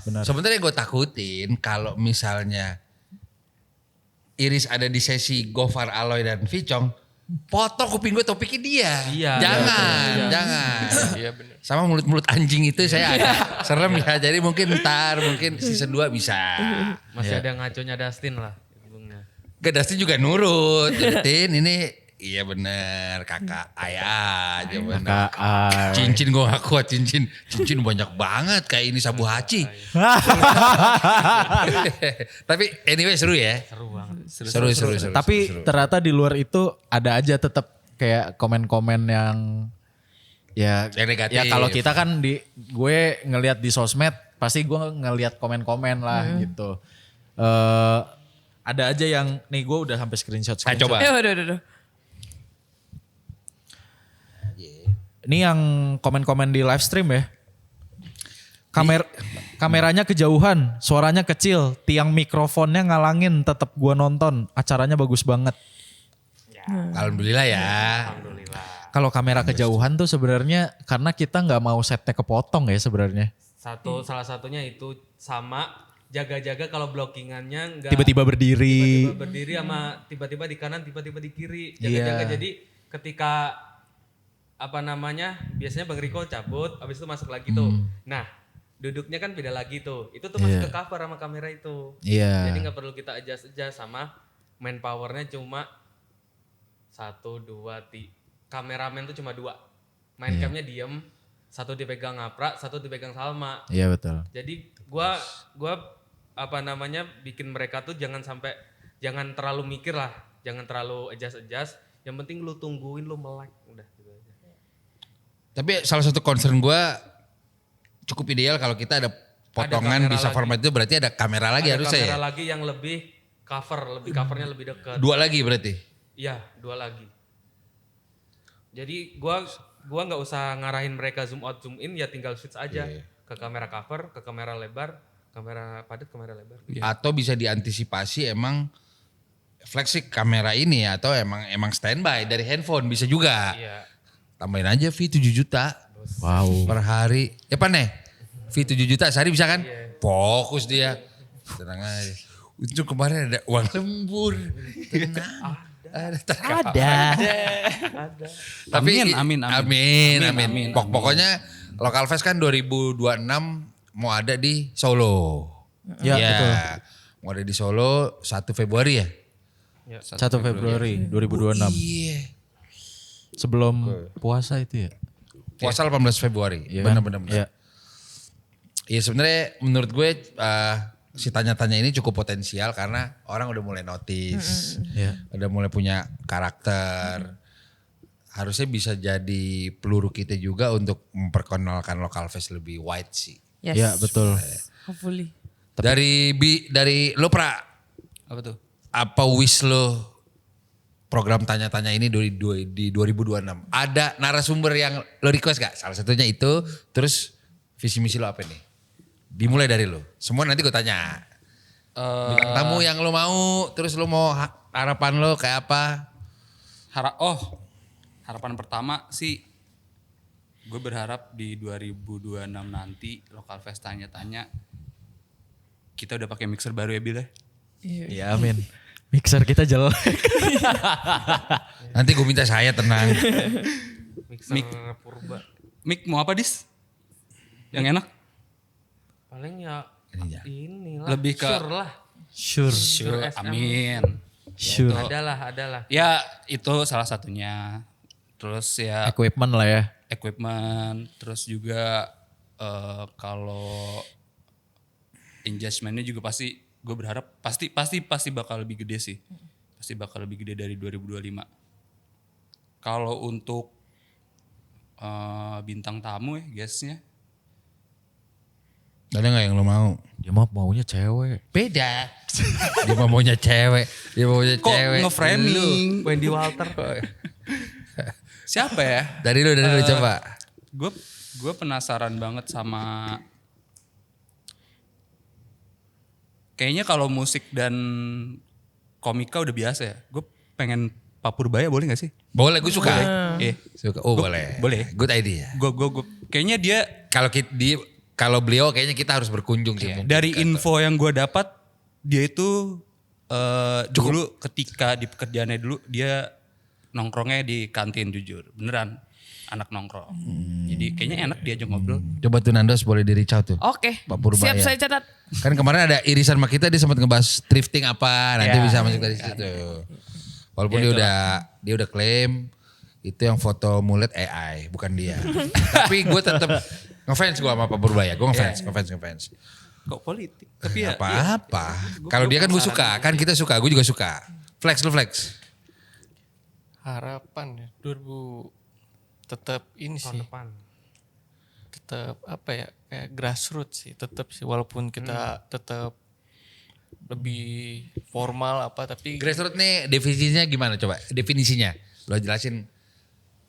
Benar. Sebenarnya gue takutin kalau misalnya Iris ada di sesi Gofar, Aloy dan Vicong, potong kuping gue topiknya dia. Iya. Jangan. Iya benar. Sama mulut-mulut anjing itu saya agak serem ya. Jadi mungkin season 2 bisa. Masih ada ngaconya Dustin lah. Hidungnya. Gak, Dustin juga nurut. Tin ini iya bener kakak ayah aja bener. Kakak. Cincin gue gak kuat cincin banyak banget kayak ini sabu haci. Tapi anyway seru ya. Seru banget. Seru. Tapi ternyata di luar itu ada aja tetap kayak komen-komen yang ya Yang negatif. ya kalau kita kan gue ngelihat di sosmed pasti gue ngelihat komen-komen lah gitu. Ada aja yang nih gue udah sampai screenshot. Coba. Waduh. Ini yang komen-komen di live stream ya. Kameranya kejauhan, suaranya kecil, tiang mikrofonnya ngalangin, tetap gua nonton. Acaranya bagus banget. Alhamdulillah ya. Kalau kamera kejauhan tuh sebenarnya karena kita nggak mau setnya kepotong ya sebenarnya. Salah satunya itu sama jaga-jaga kalau blockingannya enggak Tiba-tiba berdiri. tiba-tiba berdiri sama tiba-tiba di kanan, tiba-tiba di kiri. Jaga-jaga jadi ketika biasanya Bang Riko cabut, habis itu masuk lagi tuh. Nah, duduknya kan beda lagi tuh. Itu tuh masuk ke cover sama kamera itu. Iya. Jadi nggak perlu kita adjust sama manpowernya cuma 1, 2, kameramen tuh cuma 2. Main camnya diem, 1 dipegang Ngapra, 1 dipegang Salma. Iya betul. Jadi gua bikin mereka tuh jangan terlalu mikir lah, jangan terlalu adjust. Yang penting lu tungguin, lu melek udah gitu aja. Tapi salah satu concern gue cukup ideal kalau kita ada potongan bisa format itu berarti ada kamera lagi harusnya ya. Kamera lagi yang lebih covernya lebih dekat. 2 lagi berarti. Iya, 2 lagi. Jadi gua nggak usah ngarahin mereka zoom out zoom in, ya tinggal switch aja ke kamera cover, ke kamera lebar, kamera padat, kamera lebar. Atau bisa diantisipasi emang flexi kamera ini atau emang standby dari handphone bisa juga. Iya. Tambahin aja fee 7 juta. Wow. Per hari. Ya apa nih? Fee 7 juta sehari bisa kan? Fokus dia. Tenang aja. Untuk kemarin ada uang lembur. Tenang. Ada. Tapi amin. Pokoknya Local Fest kan 2026 mau ada di Solo. Ya, betul. Mau ada di Solo 1 Februari ya? 1 Februari 2026. Iya. Sebelum puasa itu ya. Puasa 18 Februari. Iya kan? Benar-benar. Iya. Iya sebenarnya menurut gue si tanya-tanya ini cukup potensial karena orang udah mulai notice. Iya. Udah mulai punya karakter. Harusnya bisa jadi peluru kita juga untuk memperkenalkan Local Fest lebih wide sih. Yes. Iya betul. Hopefully. Dari lo Pra, Apa tuh? apa wish lo program tanya-tanya ini di 2026? Ada narasumber yang lo request gak? Salah satunya itu, terus visi misi lo apa nih? Dimulai dari lo. Semua nanti gue tanya. Bintang tamu yang lo mau, terus lo mau harapan lo kayak apa? Harapan pertama sih gue berharap di 2026 nanti Local Fest tanya-tanya kita udah pakai mixer baru ya Bil ya. Iya amin. Mixer kita jelek. Nanti gue minta saya tenang. Mixer purba. Mik mau apa Dis? Yang enak? Paling ya inilah. Lebih ke Sure lah. Sure. Amin. Sure. Adalah. Ya itu salah satunya. Terus ya Equipment lah ya. equipment, terus juga kalau engagementnya juga pasti gue berharap pasti bakal lebih gede sih. Pasti bakal lebih gede dari 2025. Kalau untuk bintang tamu ya guestnya. Ada gak yang lo mau? Dia maunya cewek. Beda. Dia maunya cewek. Kok nge-framing? Wendy Walter. Siapa ya? Dari lo coba. Gue penasaran banget sama kayaknya kalau musik dan komika udah biasa ya. Gue pengen Pak Purbaya boleh gak sih? Boleh, gue suka. Suka. Oh boleh. Boleh. Good idea. Gue kayaknya dia Kalau beliau kayaknya kita harus berkunjung sih. mungkin. dari info yang gue dapat dia itu dulu ketika di pekerjaannya dulu dia nongkrongnya di kantin jujur. Beneran anak nongkrong. Jadi kayaknya enak diajak ngobrol. Coba tuh Nandos boleh di reach out tuh. Oke. Pak Purbaya. Siap saya catat. Kan kemarin ada irisan sama kita dia sempat ngebahas thrifting apa. Nanti bisa masuk dari situ. Walaupun dia udah klaim itu yang foto mulet AI bukan dia. Tapi gue tetap ngefans gue sama Pak Purbaya. Gue ngefans. Kok politik? Tapi ya Apa-apa. Kalau dia kan gue suka. Kan kita suka. Gue juga suka. Flex lu flex. Harapan ya 2000 tetap ini sih. Depan. Tetap apa ya kayak grassroots sih tetap sih walaupun kita tetap lebih formal apa tapi Grassroots nih definisinya gimana coba? Definisinya. Lo jelasin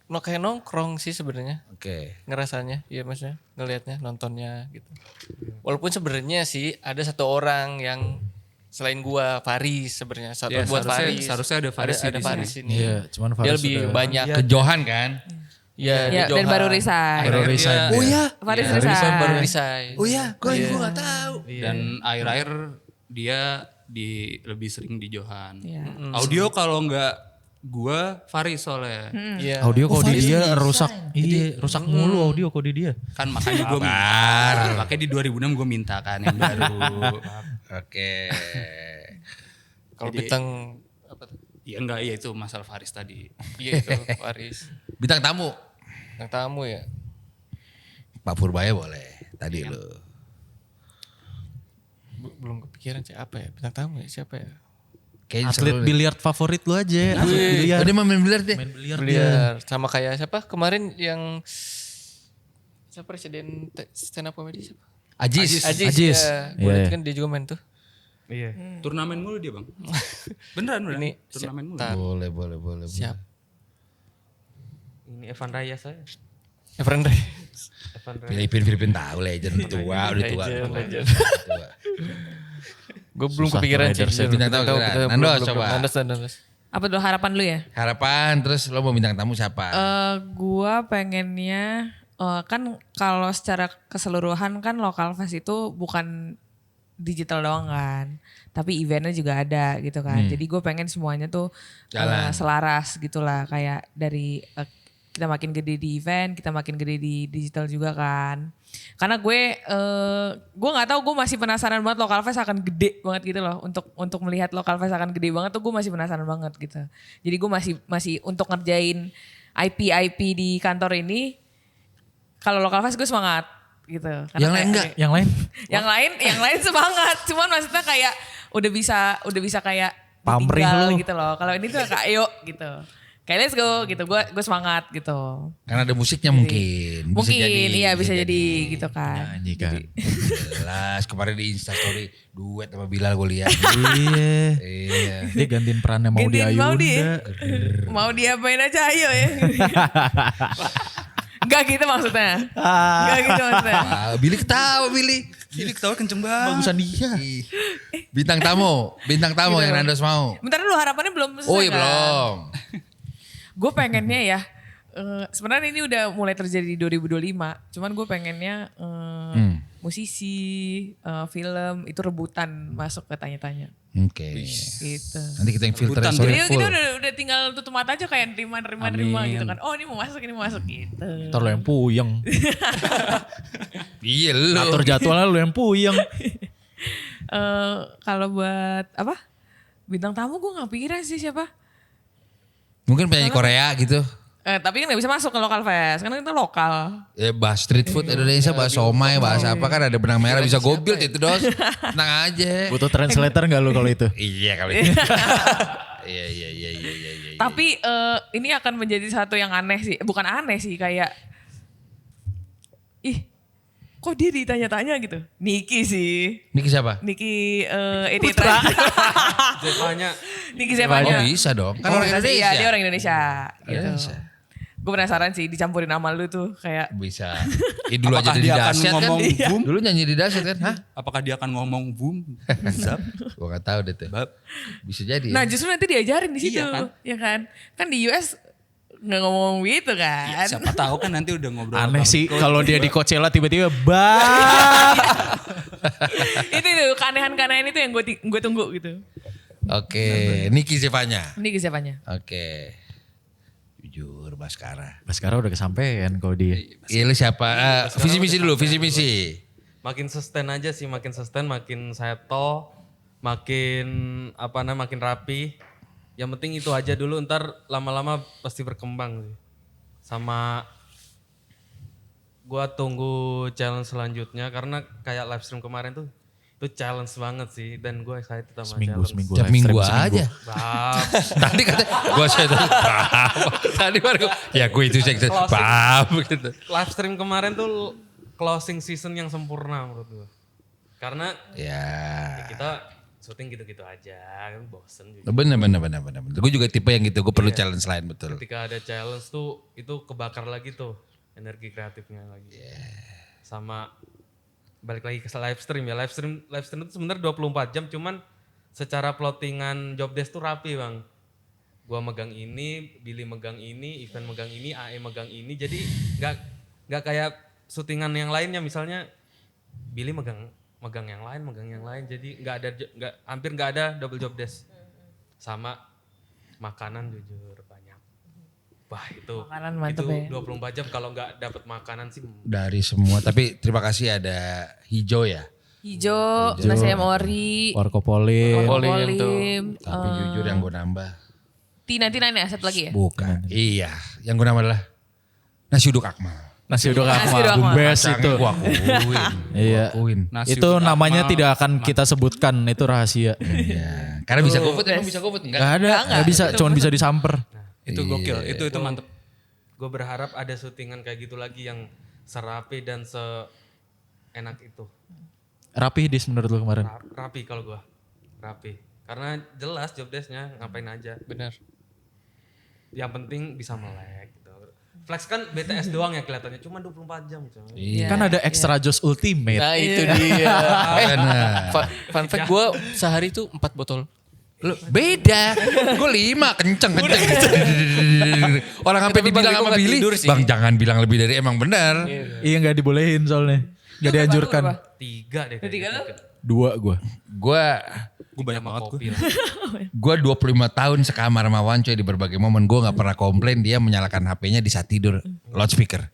kayak nongkrong sih sebenarnya. Oke. Ngerasanya, iya maksudnya ngelihatnya, nontonnya gitu. Walaupun sebenarnya sih ada satu orang yang selain gua, Faris sebenarnya. Satu Ya, buat seharusnya- Faris. seharusnya ada Faris ada di Faris sini. ini. Iya, cuman Dia Faris lebih udah- banyak. Ke Johan kan? Iya, Ya, dan baru resign. Baru Akhirnya resign dia- dia. Oh ya. Faris Baru resign. resign. Oh ya, gue gak tahu. Dan akhir-akhir dia lebih sering di Johan. Iya. Audio kalau nggak gua Faris soalnya. Iya. Audio kok di dia rusak. Iya, rusak mulu audio kok di dia. Kan makanya gue minta. Makanya di 2006 gue minta kan yang baru. Oke. Kalau bintang apa tuh? Ya enggak, iya itu masalah Faris tadi. Iya itu Faris. Bintang tamu. Yang tamu ya. Pak Purbaya boleh. Tadi lu. Belum kepikiran siapa ya? Bintang tamu ya siapa ya? Kayaknya Atlet seru nih. biliar favorit lu aja. Atlet biliar. Oh dia mau main biliar deh. Main biliar dia. Biliar. Sama kayak siapa? Kemarin yang siapa presiden stand up comedy siapa? Ajis. Ajis. Ya, Iya, gue iya. liat kan dia juga main tuh. Iya. Turnamen mulu dia bang. Beneran Ini turnamen mulu. siapa? Boleh. Siap. Ini Evan Raya saya. Evan Ray. Evan Raya. Filipin tahu legend tua, udah tua. Legend. Tua. Gue belum Susah kepikiran tuh Raiders ya. Bintang tamu keren. Nandos coba. Nandos. Apa tuh harapan lu ya? Harapan terus lo mau bintang tamu siapa? Gua pengennya kan kalau secara keseluruhan kan Local Fest itu bukan digital doang kan, tapi eventnya juga ada gitu kan. Jadi gue pengen semuanya tuh Jalan. selaras gitulah, kayak dari kita makin gede di event, kita makin gede di digital juga kan. Karena gue nggak tahu, gue masih penasaran banget Local Fest akan gede banget gitu loh. Untuk melihat Local Fest akan gede banget tuh gue masih penasaran banget gitu. Jadi gue masih untuk ngerjain IP di kantor ini. Kalau Local Fest gue semangat gitu. Karena Yang lain enggak? Yang lain? yang lain semangat. Cuman maksudnya kayak udah bisa kayak Pamrih ditinggal lu. gitu loh. Kalau ini tuh kayak ayo gitu. Kayak let's go gitu. Gue semangat gitu. Karena ada musiknya mungkin. Bisa jadi gitu kan. Nyanyi kan. Jelas kemarin di Instastory duet sama Bilal gue lihat. Iya. Dia gantiin perannya Maudy Gantiin Maudy ya? Ayunda. Mau diapain aja ayo ya. Enggak gitu maksudnya. Enggak gitu maksudnya. Billy ketawa Billy. Gini ketawa kenceng banget. Bagusan dia. Ih. Bintang tamu yang Nandos mau. Bentar dulu, harapannya belum selesai Oh iya kan? belum. Gue pengennya ya, sebenarnya ini udah mulai terjadi di 2025. Cuman gue pengennya musisi, film itu rebutan masuk ke tanya-tanya. Oke. Gitu. Nanti kita yang filter Rebutan story Jadi full. kita udah tinggal tutup mata aja kayak nerima gitu kan. Oh ini mau masuk gitu. Ntar lu yang puyeng. Iya lu. Atur jadwalnya lu yang puyeng. Kalau buat apa? Bintang tamu gue gak pikiran sih siapa. Mungkin penyanyi Korea gitu. Tapi kan gak bisa masuk ke Local Fest, karena kita lokal. Ya bahas street food Indonesia, bahas somai, bahas apa kan ada benang merah bisa go build itu Dos. Tenang aja. Butuh translator gak lu kalau itu? Iya kali itu. Iya. Tapi ini akan menjadi satu yang aneh sih. Bukan aneh sih, kayak ih kok dia ditanya-tanya gitu. Niki sih. Niki siapa? Niki Etitra. Zevanya Niki Oh Zevanya. bisa dong. Kan orang Indonesia. Iya dia orang Indonesia. Gitu. Indonesia. Gue penasaran sih dicampurin sama lu tuh kayak. Bisa. Dulu aja Apakah di dia akan Dasyat kan. ngomong boom? Dulu nyanyi di Dasyat kan. Hah? Apakah dia akan ngomong boom? Zap. Gua gak tahu deh tuh. Bab. Bisa jadi Nah ya. justru nanti diajarin di situ. Iya kan? Ya kan? Kan di US nggak ngomong gitu kan. Siapa tahu kan nanti udah ngobrol. Aneh sama sih Rico, kalau dia di tiba-tiba, Coachella tiba-tiba bang. Itu tuh keanehan-keanehan itu yang gue tunggu gitu. Oke. Niki Zevanya. Niki Zevanya. Oke. Jujur Baskara. Baskara udah kesampean kalau dia. Iya lu siapa? Visi misi dulu, visi misi. makin sustain aja sih, makin sustain, makin settle, makin makin rapi. Yang penting itu aja dulu, ntar lama-lama pasti berkembang sih. Sama gua tunggu challenge selanjutnya karena kayak live stream kemarin tuh itu challenge banget sih dan gue excited sama challenge. Seminggu Tiap live minggu stream, seminggu. aja. Bab, Tadi kata gue saya tadi baru ya gue itu saya gitu. live stream kemarin tuh closing season yang sempurna menurut gue. Karena Ya. kita syuting gitu-gitu aja, kan bosen juga. Bener. Gue juga tipe yang gitu, gue perlu challenge lain betul. Ketika ada challenge tuh itu kebakar lagi tuh energi kreatifnya lagi. Sama balik lagi ke live stream ya. Live stream itu sebenarnya 24 jam cuman secara plottingan job desk tuh rapi Bang. Gua megang ini, Billy megang ini, Ivan megang ini, AE megang ini. Jadi nggak kayak syutingan yang lainnya misalnya Billy megang yang lain. Jadi hampir nggak ada double job desk. Sama makanan jujur banyak. Wah itu Makanan mantep itu ya. 24 jam kalau nggak dapat makanan sih. Dari semua, tapi terima kasih ada hijau ya. Hijau, nasi ayam ori, Warkopolim. kolim, Tapi jujur yang gue nambah. Tina nih satu lagi ya? Bukan. Iya, yang gue nambah adalah nasi uduk Akmal. Nasi uduk Nasi uduk Akmal, Akmal. best itu. Gue akuin. Iya. Nasi Itu uduk namanya Akmal. tidak akan kita sebutkan, itu rahasia. Iya. Karena bisa GoFood, emang bisa GoFood enggak? Gak ada, gak bisa, cuman bisa disamper. Itu gokil, itu mantep. Gue berharap ada syutingan kayak gitu lagi yang serapi dan seenak itu. Rapi dis menurut lu kemarin. Rapi kalau gue, rapi. Karena jelas job desk-nya ngapain aja. Benar. Yang penting bisa melek gitu. Flex kan BTS doang ya kelihatannya, cuma 24 jam. Coy. Iya. Kan ada extra Joss Ultimate. Nah itu dia. Benar. Fun fact gue sehari tuh 4 botol. Lu beda. Gue 5 kenceng. Orang sampai Tapi Bang dibilang Riko sama nggak Billy, tidur sih. Bang jangan bilang lebih dari emang benar. Iya gak dibolehin soalnya. Gak dianjurkan. 3 deh. Tiga lo? 2 gue. Gue banyak banget gue. Gue 25 tahun sekamar sama Wan coy di berbagai momen. Gue gak pernah komplain dia menyalakan HP-nya di saat tidur. Loudspeaker.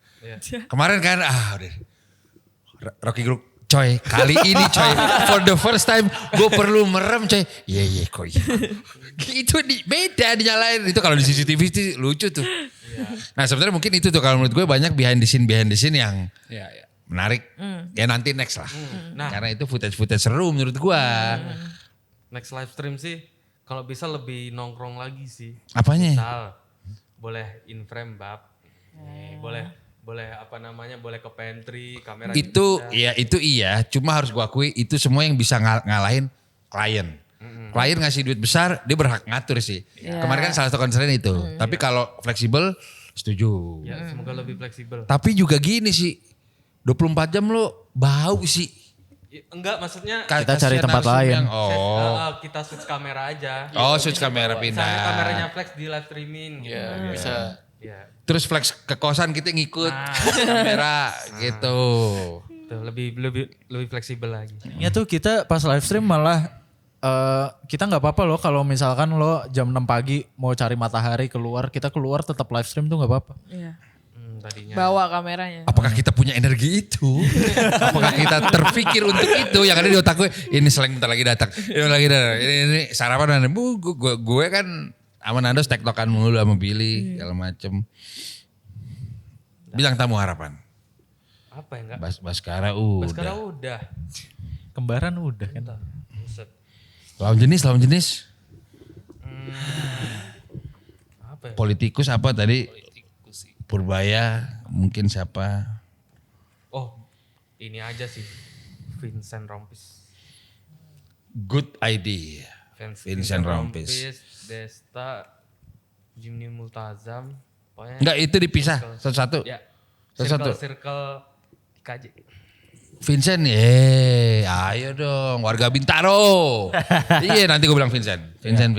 Kemarin kan udah. Rocky Group. Coy kali ini coy. For the first time gue perlu merem coy. Iya kok iya. Itu beda dinyalain. Itu kalau di CCTV sih lucu tuh. Nah sebenarnya mungkin itu tuh kalau menurut gue banyak behind the scene yang Iya. menarik. Ya nanti next lah. Nah. Karena itu footage seru menurut gue. Next live stream sih kalau bisa lebih nongkrong lagi sih. Apanya? Misal boleh in frame bab. Nih, boleh apa namanya? Boleh ke pantry, kamera Itu bisa. ya itu iya, cuma harus gua akui itu semua yang bisa ngalahin klien. Klien ngasih duit besar, dia berhak ngatur sih. Kemarin kan salah satu concern itu. Tapi kalau fleksibel setuju. Ya, semoga lebih fleksibel. Tapi juga gini sih, 24 jam lo bau sih. Enggak, maksudnya Kita cari Kasihan tempat narsum lain. yang- Oh. kita switch kamera aja. Switch kamera Misalnya pindah. kameranya flex di live streaming. Iya bisa. Ya, Terus flex ke kosan kita ngikut kamera gitu. tuh lebih fleksibel lagi. Ya tuh kita pas live stream malah kita nggak apa-apa loh kalau misalkan lo jam 6 pagi mau cari matahari keluar, kita keluar tetap live stream tuh nggak apa-apa. Iya. Tadinya. Bawa kameranya. Apakah kita punya energi itu? Apakah kita terpikir untuk itu? Yang ada di otak gue, ini seleng bentar lagi datang. Ini sarapan. Gue kan sama Nando tektokan mulu sama Billy, segala macem. Bilang tamu harapan. Apa ya enggak? Baskara Baskara udah. udah. Kembaran udah kan. Buset. Lawan jenis. Apa ya? Politikus apa tadi? Purbaya, mungkin siapa? Oh, ini aja sih. Vincent Rompis. Good idea. Vincent Rompis. Desta, Jimny Multazam. Pokoknya Enggak, itu dipisah satu-satu. ya. Satu-satu. Circle KJ. Vincent, ayo dong, warga Bintaro. Iya, nanti gue bilang Vincent. Vincent.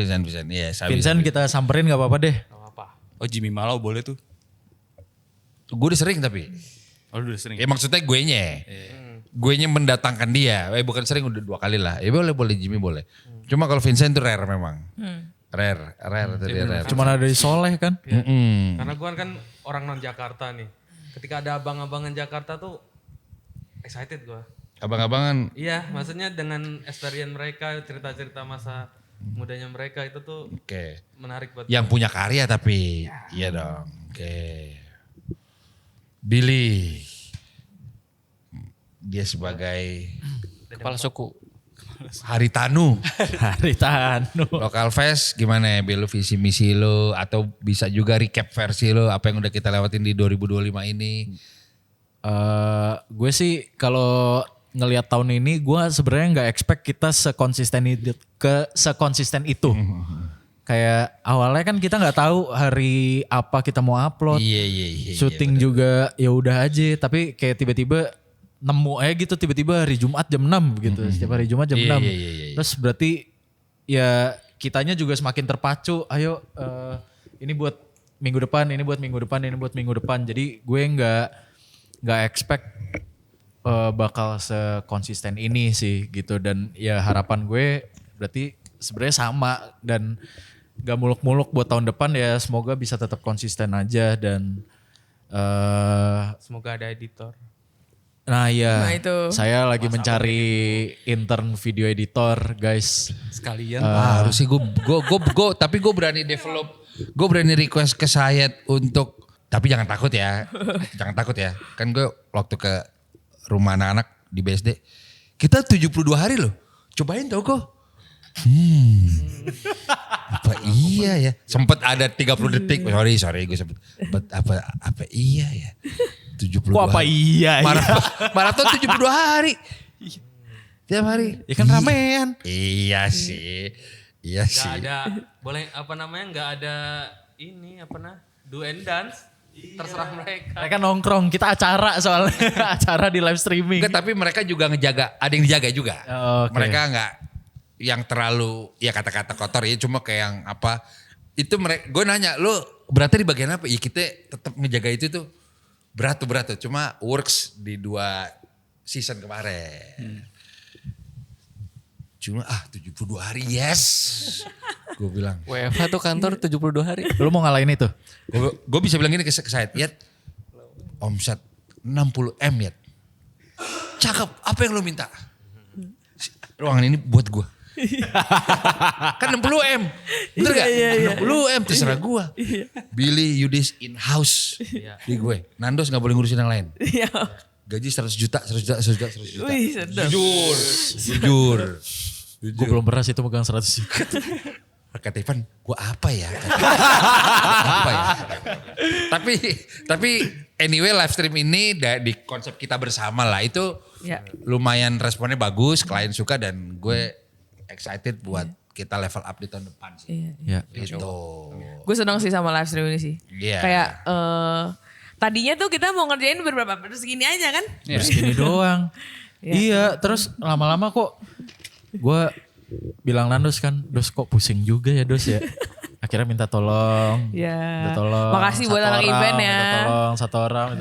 Iya, Vincent kita samperin nggak apa-apa deh. Gak apa-apa. Oh Jimmy Malau boleh tuh. Gue udah sering tapi. Oh udah sering. Ya maksudnya gue nya. Gue nya mendatangkan dia. Bukan sering, udah 2 kali lah. Ya boleh Jimmy boleh. Cuma kalau Vincent tuh rare memang. Rare tuh dia rare. Cuman ada di Soleh kan. Karena gue kan orang non Jakarta nih. Ketika ada abang-abangan Jakarta tuh excited gue. Abang-abangan. Iya, maksudnya dengan experience mereka, cerita-cerita masa mudanya mereka itu tuh Oke. menarik buat Yang punya karya tapi. Iya dong. Oke. Billy. Dia sebagai Kepala suku. Haritanu. Haritanu. Local Fest gimana ya Bill, visi misi lo atau bisa juga recap versi lo apa yang udah kita lewatin di 2025 ini. Gue sih kalau ngelihat tahun ini gue sebenarnya nggak expect kita sekonsisten itu. Kayak awalnya kan kita nggak tahu hari apa kita mau upload. Iya. Syuting juga ya udah aja, tapi kayak tiba-tiba nemu aja gitu, tiba-tiba hari Jumat jam 6 gitu. Setiap hari Jumat jam 6. Iya. Terus berarti ya kitanya juga semakin terpacu. Ayo ini buat minggu depan, ini buat minggu depan, ini buat minggu depan. Jadi gue nggak expect bakal sekonsisten ini sih gitu. Dan ya harapan gue berarti sebenarnya sama dan gak muluk-muluk buat tahun depan ya, semoga bisa tetap konsisten aja dan Semoga ada editor. nah ya Nah, itu. saya lagi mencari intern video editor guys. Sekalian. Harus sih gue tapi gue berani request ke Sayed untuk, tapi jangan takut ya. Kan gue waktu ke rumah anak-anak di BSD, kita 72 hari loh. Cobain tau kok. Apa iya ya? Sempet ada 30 detik. Sorry gue sempet apa iya ya? 72 Kok apa hari. iya? Maraton 72 hari. Tiap hari. Ya kan ramean. Iya sih. Gak ada, boleh apa namanya, gak ada ini do and dance. Terserah mereka. Mereka nongkrong, kita acara soalnya. Acara di live streaming. Enggak, tapi mereka juga ngejaga, ada yang dijaga juga. Oh, oke. Mereka enggak yang terlalu ya kata-kata kotor ya, cuma kayak yang apa itu mereka, gue nanya lu beratnya di bagian apa? Ya kita tetap ngejaga itu tuh berat tuh, cuma works di 2 season kemarin. Cuma 72 hari yes. Gue bilang. WFH tuh kantor 72 hari. Lu mau ngalahin itu? Gue bisa bilang gini ke Sayed, Yat, omset 60 M Yat. Cakep, apa yang lu minta? Ruangan ini buat gue. Kan 60 M, bener gak? 60 M terserah gue. Billy Yudis in house di gue. Nandos gak boleh ngurusin yang lain. Gaji 100 juta. Wih, sedap. Jujur. Gue belum pernah sih itu megang 100 juta. Kata Ivan, gue apa ya? Tapi anyway live stream ini di konsep kita bersama lah itu Ya. lumayan responnya bagus, klien suka dan gue excited buat kita level up di tahun depan sih. Iya. Ya. Gitu. Gue seneng sih sama live stream ini sih. Iya. Kayak tadinya tuh kita mau ngerjain beberapa segini aja kan. Terus gini doang. Iya, terus lama-lama kok gue bilang Nandos kan, Dos kok pusing juga ya Dos ya. Akhirnya minta tolong. Ya. Minta tolong. Makasih buat Satu anak orang, event ya. Minta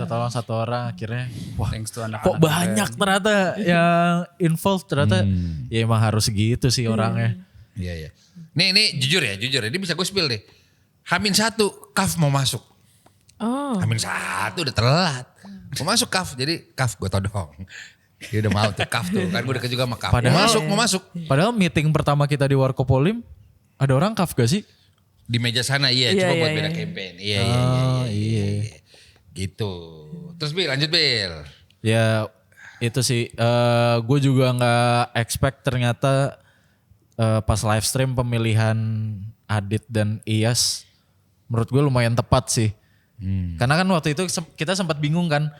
tolong satu orang. Akhirnya wah Thanks to anak-anak. kok banyak ternyata yang involved ternyata. Ya emang harus gitu sih orangnya. Iya. Nih jujur ya. Ini bisa gue spill deh. H-1 Kaf mau masuk. Oh. H-1 udah telat. Mau masuk Kaf, jadi Kaf gue todong. Dia udah mau tuh Kaf tuh, kan gue deket juga sama Kaf. Mau masuk. Padahal meeting pertama kita di Warkopolim ada orang kaf gak sih? Di meja sana iya, Iya, cuma iya, buat beda iya. campaign. Iya. Gitu. Terus Bil, lanjut Bil. Ya itu sih, gue juga gak expect ternyata pas live stream pemilihan Adit dan Iyas menurut gue lumayan tepat sih. Karena kan waktu itu kita sempat bingung kan,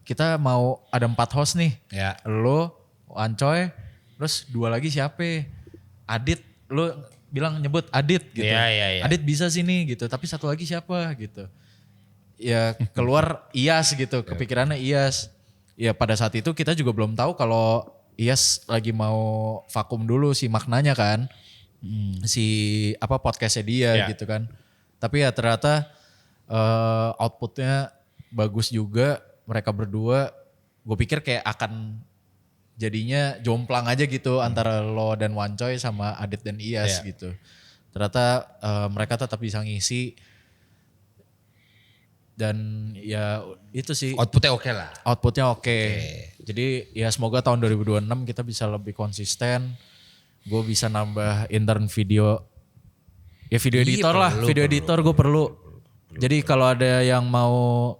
kita mau ada 4 host nih. Ya. Lo, Ancoy, terus 2 lagi siapa? Adit, lo bilang nyebut Adit gitu. Iya. Adit bisa sini gitu, tapi satu lagi siapa gitu. Ya keluar Iyas gitu, kepikirannya Iyas. Ya pada saat itu kita juga belum tahu kalau Iyas lagi mau vakum dulu si maknanya kan. Si apa podcastnya dia gitu kan. Tapi ya ternyata outputnya bagus juga. Mereka berdua gue pikir kayak akan jadinya jomplang aja gitu antara lo dan Wancoy sama Adit dan Iyas gitu. Ternyata mereka tetap bisa ngisi. Dan ya itu sih. Outputnya oke lah. Outputnya oke. Jadi ya semoga tahun 2026 kita bisa lebih konsisten. Gue bisa nambah intern video. Ya video Iya, editor lah. perlu. Video editor gue perlu. Jadi kalau ada yang mau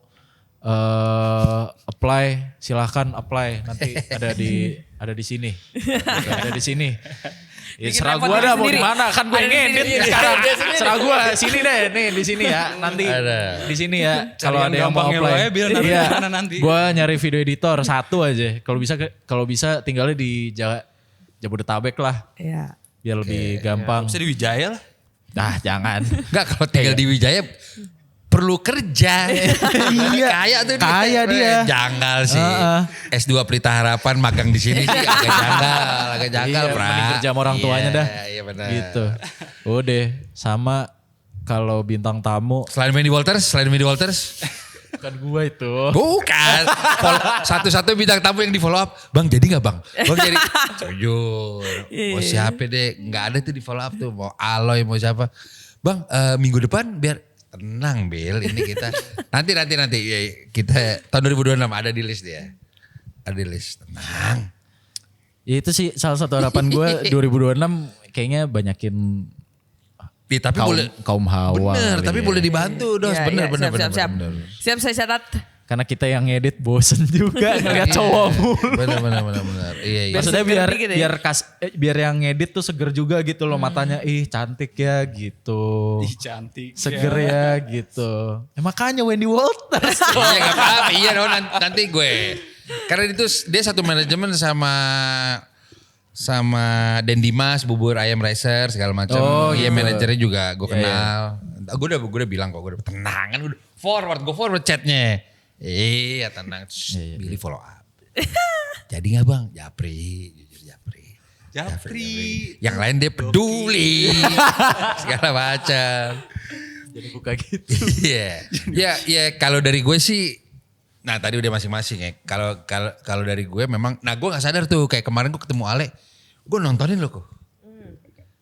apply silahkan apply. Nanti ada di sini. Ada di sini. Ya, Bikin serah repot gua diri dah mau sendiri. di mana kan gue Diri ngedit sendiri. sekarang. Serah gua sini deh nih di sini ya. Nanti di sini ya. Kalau yang ada yang mau gampangnya lo apply. aja biar naruh Iya. di mana nanti. Gua nyari video editor satu aja. Kalau bisa tinggalnya di Jabodetabek lah. Iya. Biar lebih gampang. Bisa di Wijaya lah. Ah jangan. Enggak, kalau tinggal di Wijaya perlu kerja. Iya. Kaya tuh Kaya dia. Janggal sih. Heeh. S2 Pelita Harapan magang di sini sih agak janggal, Iya, Pra. mending kerja sama orang tuanya dah. Iya benar. Gitu. Udah sama kalau bintang tamu Selain Mandy Walters, bukan gua itu. bukan. Satu-satu bintang tamu yang di follow up. Bang jadi gak bang? Bang jadi. Jujur. Mau siapa deh? Gak ada tuh di follow up tuh. Mau Aloy, mau siapa. Bang minggu depan biar tenang Bill. Ini kita. Nanti. Ya, kita tahun 2026 ada di list dia. Ada di list. Tenang. Ya itu sih salah satu harapan gue 2026 kayaknya banyakin Tapi boleh. kaum hawa. Bener, kali tapi ya. boleh dibantu Dos. Iya, Bener. Siap. Siap saya catat. Karena kita yang ngedit bosen juga ngeliat cowok mulu. Bener. Iya. Maksudnya seger dikit ya. biar yang ngedit tuh seger juga gitu loh matanya. Ih cantik ya gitu. Ih cantik. Seger ya gitu. Makanya Wendy Walters. Iya gak apa-apa. Iya dong nanti gue. Karena itu dia satu manajemen sama Den Dimas, Bubur Ayam Racer segala macam. Oh, iya gitu. manajernya juga gue kenal. Gue udah bilang kok, gue udah tenang kan, udah forward chatnya. Iya tenang, Billy follow up. Jadi gak bang? Japri, jujur Japri. Yang lain dia peduli, segala macam. Jadi buka gitu. Iya, ya kalau dari gue sih. Nah tadi udah masing-masing ya. Kalau dari gue memang, nah gue nggak sadar tuh kayak kemarin gue ketemu Ale, gue nontonin loh kok.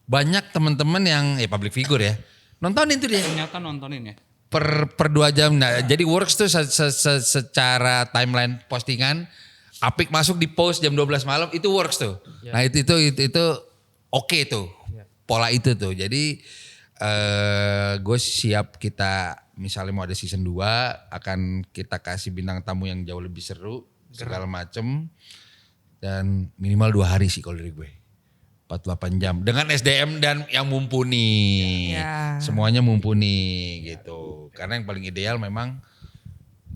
Banyak teman-teman yang public figure ya, nontonin tuh dia. Ternyata nontonin ya. Per 2 jam. Nah jadi works tuh secara timeline postingan, Apik masuk di post jam 12 malam itu works tuh. Nah itu oke tuh, pola itu tuh. Jadi gue siap kita misalnya mau ada season 2 akan kita kasih bintang tamu yang jauh lebih seru segala macem dan minimal 2 hari sih kalau dari gue 48 jam dengan SDM dan yang mumpuni semuanya mumpuni gitu karena yang paling ideal memang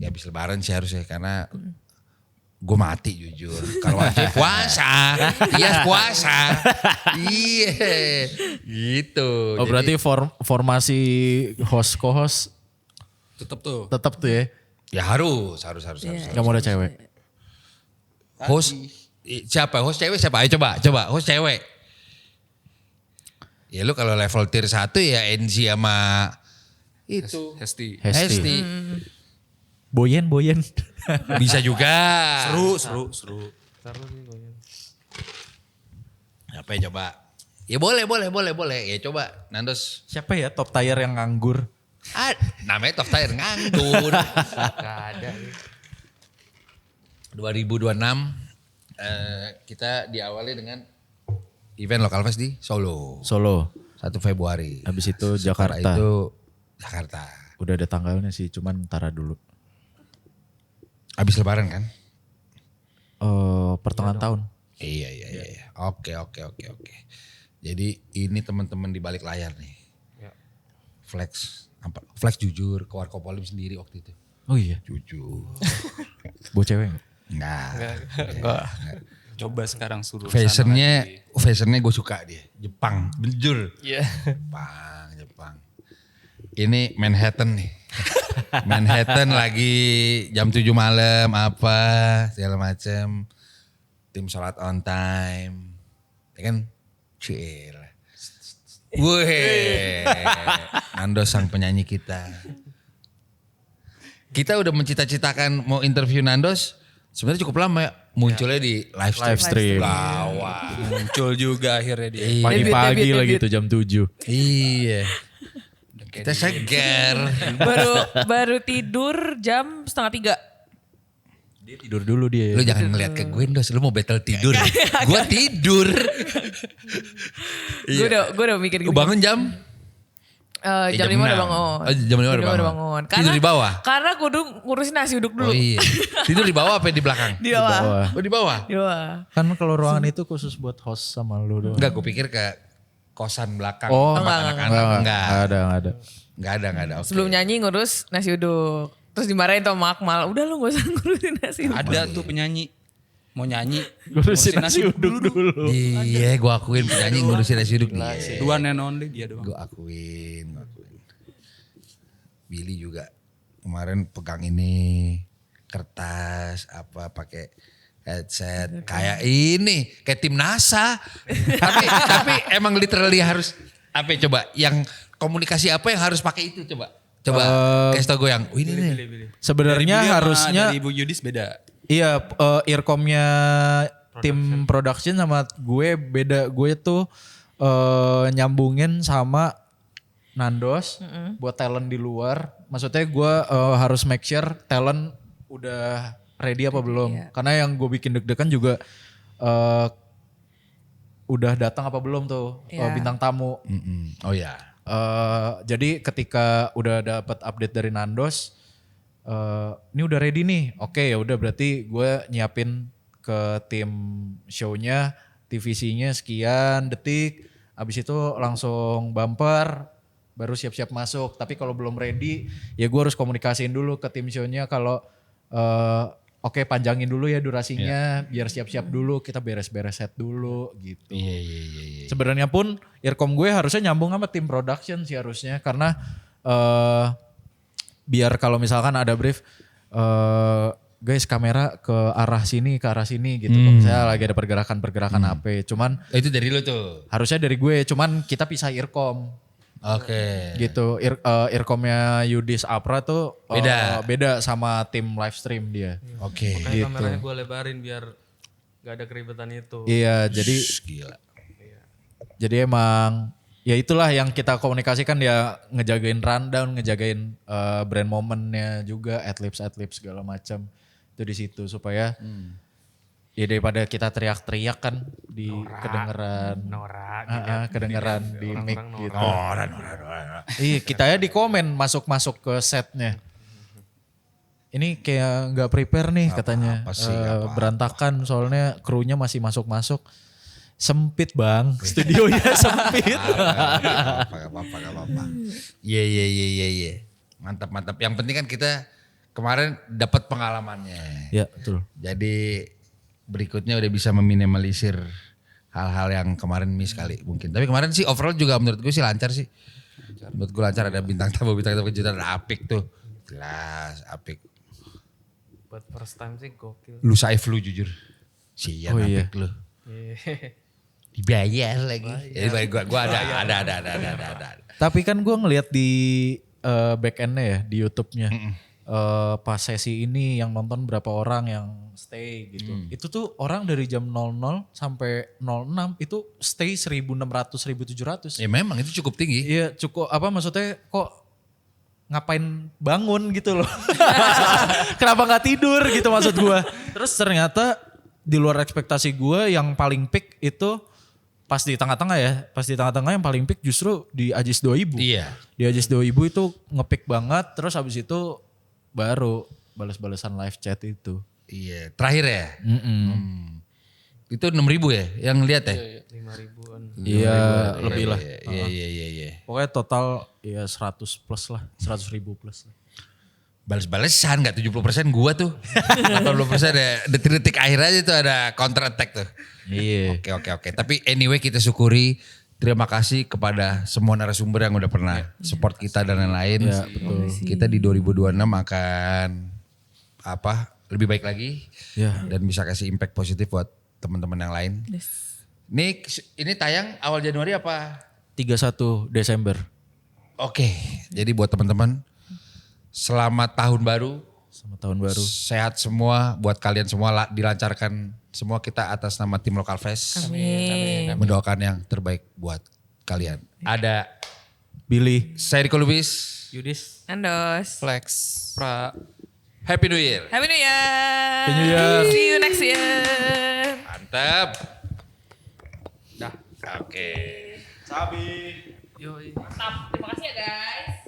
ya habis lebaran sih harusnya karena gue mati jujur. Kalau aja puasa. Iya. Gitu. Oh berarti formasi host co-host Tetep tuh. tetap tuh ya. Ya harus. Gak mau ada cewek. Host siapa? Host cewek siapa? Ayo coba. Host cewek. Ya lu kalau level tier 1 ya NC sama itu. Hesti. Hesti. Boyen. Bisa juga. Seru. Apa ya coba? Ya boleh. Ya coba Nandos. Siapa ya top tier yang nganggur? Namanya top tier nganggur. Gak ada. 2026 kita diawali dengan event Local Fest di Solo. 1 Februari. Habis itu Setelah Jakarta. itu Jakarta. Udah ada tanggalnya sih, cuman ntar dulu. Habis lebaran kan? Pertengahan tahun. Iya. Oke. Jadi ini teman-teman di balik layar nih. Flex jujur ke Warkopolim sendiri waktu itu. Oh iya. Jujur. Bawa cewek gak? Enggak. Coba sekarang suruh. Fashionnya gue suka dia. Jepang, jujur. Iya. Jepang. Ini Manhattan nih. Manhattan lagi jam 7 malam apa segala macem. Tim sholat on time. Ya kan? Chill. Wih. Nandos sang penyanyi kita. Kita udah mencita-citakan mau interview Nandos. Sebenarnya cukup lama ya. Munculnya di live stream. Wah, muncul juga akhirnya dia. Pagi-pagi Debut. lagi tuh jam 7. Iya. Kita segar. Baru tidur jam 2:30. Dia tidur dulu dia. Lu jangan ngeliat ke gue Dos. Lu mau battle tidur. Gue tidur. Gue udah mikir gitu. Bangun jam Jam 5 udah bangun. Oh, jam 5 udah bangun. Tidur di bawah? Karena kudu ngurusin nasi uduk dulu. Oh iya. Tidur di bawah apa di belakang? Di bawah. Oh di bawah? Di bawah. Kan kalau ruangan itu khusus buat host sama lu doang. Enggak, gue pikir ke kosan belakang. Oh, tempat anak-anak. Enggak. Enggak ada. Okay. Sebelum nyanyi ngurus nasi uduk. Terus dimarahin sama Akmal. Udah lu gak usah ngurusin nasi uduk. Ada tuh penyanyi mau nyanyi Ngurusin nasi uduk dulu. Iya, gue akuin penyanyi ngurusin nasi uduk nih. Dua and only dia doang. Gue akuin. Billy juga kemarin pegang ini kertas apa pakai headset kayak ini kayak tim NASA. tapi emang literally harus apa ya, coba yang komunikasi apa yang harus pakai itu coba kasih tau gue yang ini nih. Sebenarnya Dari Billy sama harusnya dari Ibu Yudis beda. iya earcomnya tim production sama gue beda. Gue tuh nyambungin sama Nandos buat talent di luar. Maksudnya gue harus make sure talent udah ready apa belum. Karena yang gue bikin deg-degan juga udah datang apa belum tuh bintang tamu. Oh ya. Jadi ketika udah dapat update dari Nandos, ini udah ready nih. Oke ya udah berarti gue nyiapin ke tim show-nya, TVC-nya sekian detik. Abis itu langsung bumper. Baru siap-siap masuk. Tapi kalau belum ready, ya gue harus komunikasiin dulu ke tim show-nya kalau oke, panjangin dulu ya durasinya, biar siap-siap dulu, kita beres-beres set dulu gitu. Iya. Sebenarnya pun earcom gue harusnya nyambung sama tim production sih harusnya, karena biar kalau misalkan ada brief, guys kamera ke arah sini gitu. Kalau misalnya lagi ada pergerakan apa, cuman Itu dari lu tuh. harusnya dari gue, cuman kita pisah earcom. Oke. Gitu, earcomnya Yudis Apra tuh beda sama tim live stream dia. Oke. Makanya kameranya gue lebarin biar gak ada keribetan itu. Iya, jadi Gila. jadi emang ya itulah yang kita komunikasikan, ya ngejagain rundown, ngejagain brand momennya juga, adlibs segala macam itu di situ supaya ya daripada kita teriak-teriak kan di kedengeran kedengeran di mic gitu. Nora. Iya, kita ya di komen masuk ke setnya. Ini kayak nggak prepare nih katanya. apa-apa sih, nggak apa-apa. Berantakan soalnya krunya masih masuk. Sempit bang, studionya sempit. Gak apa-apa. Iya. Mantap. Yang penting kan kita kemarin dapat pengalamannya. Ya betul. Jadi berikutnya udah bisa meminimalisir hal-hal yang kemarin miss kali mungkin. Tapi kemarin sih overall juga menurut gue sih lancar sih. Menurut gue lancar, ada bintang tamu kejutan, ada Apik tuh. Jelas Apik. Buat first time sih gokil. Lu saif lu jujur. Sian Apik lu. Dibayar lagi. Jadi gue ada. Tapi kan gue ngelihat di back endnya ya di YouTube-nya. Pas sesi ini yang nonton berapa orang yang stay gitu. Itu tuh orang dari jam 00 sampai 06 itu stay 1.600 1.700. Ya memang itu cukup tinggi. Iya cukup, apa maksudnya kok ngapain bangun gitu loh. Kenapa gak tidur gitu maksud gue. Terus ternyata di luar ekspektasi gue yang paling peak itu pas di tengah-tengah ya. Pas di tengah-tengah yang paling peak justru di Ajis 2000. Iya. Di Ajis 2000 itu nge-peak banget, terus habis itu baru balas-balasan live chat itu. Iya, terakhir ya. Itu 6.000 ya yang lihat ya? 5.000-an. Iya, lebih lah. Iya. Pokoknya total ya 100 plus lah, 100.000 plus lah. Bales-balesan gak 70% gua tuh. 80% ya detik-detik akhir aja tuh ada counter attack tuh. Iya. Oke. Tapi anyway kita syukuri. Terima kasih kepada semua narasumber yang udah pernah support kita dan lain-lain. Ya, betul. Kita di 2026 akan lebih baik lagi. Ya. Dan bisa kasih impact positif buat teman-teman yang lain. Ini tayang awal Januari apa? 31 Desember. Oke. Jadi buat teman-teman selamat tahun baru. Sama tahun baru. Sehat semua buat kalian semua, dilancarkan semua kita atas nama tim Lokal Fest. Amin. Mendoakan yang terbaik buat kalian. Ada Billy. saya Riko Lubis. Yudis. Andos. Flex. Pra Happy New Year. Happy New Year. Happy New Year. See you next year. Mantap. Dah. Oke. Sabi. Mantap. Terima kasih ya guys.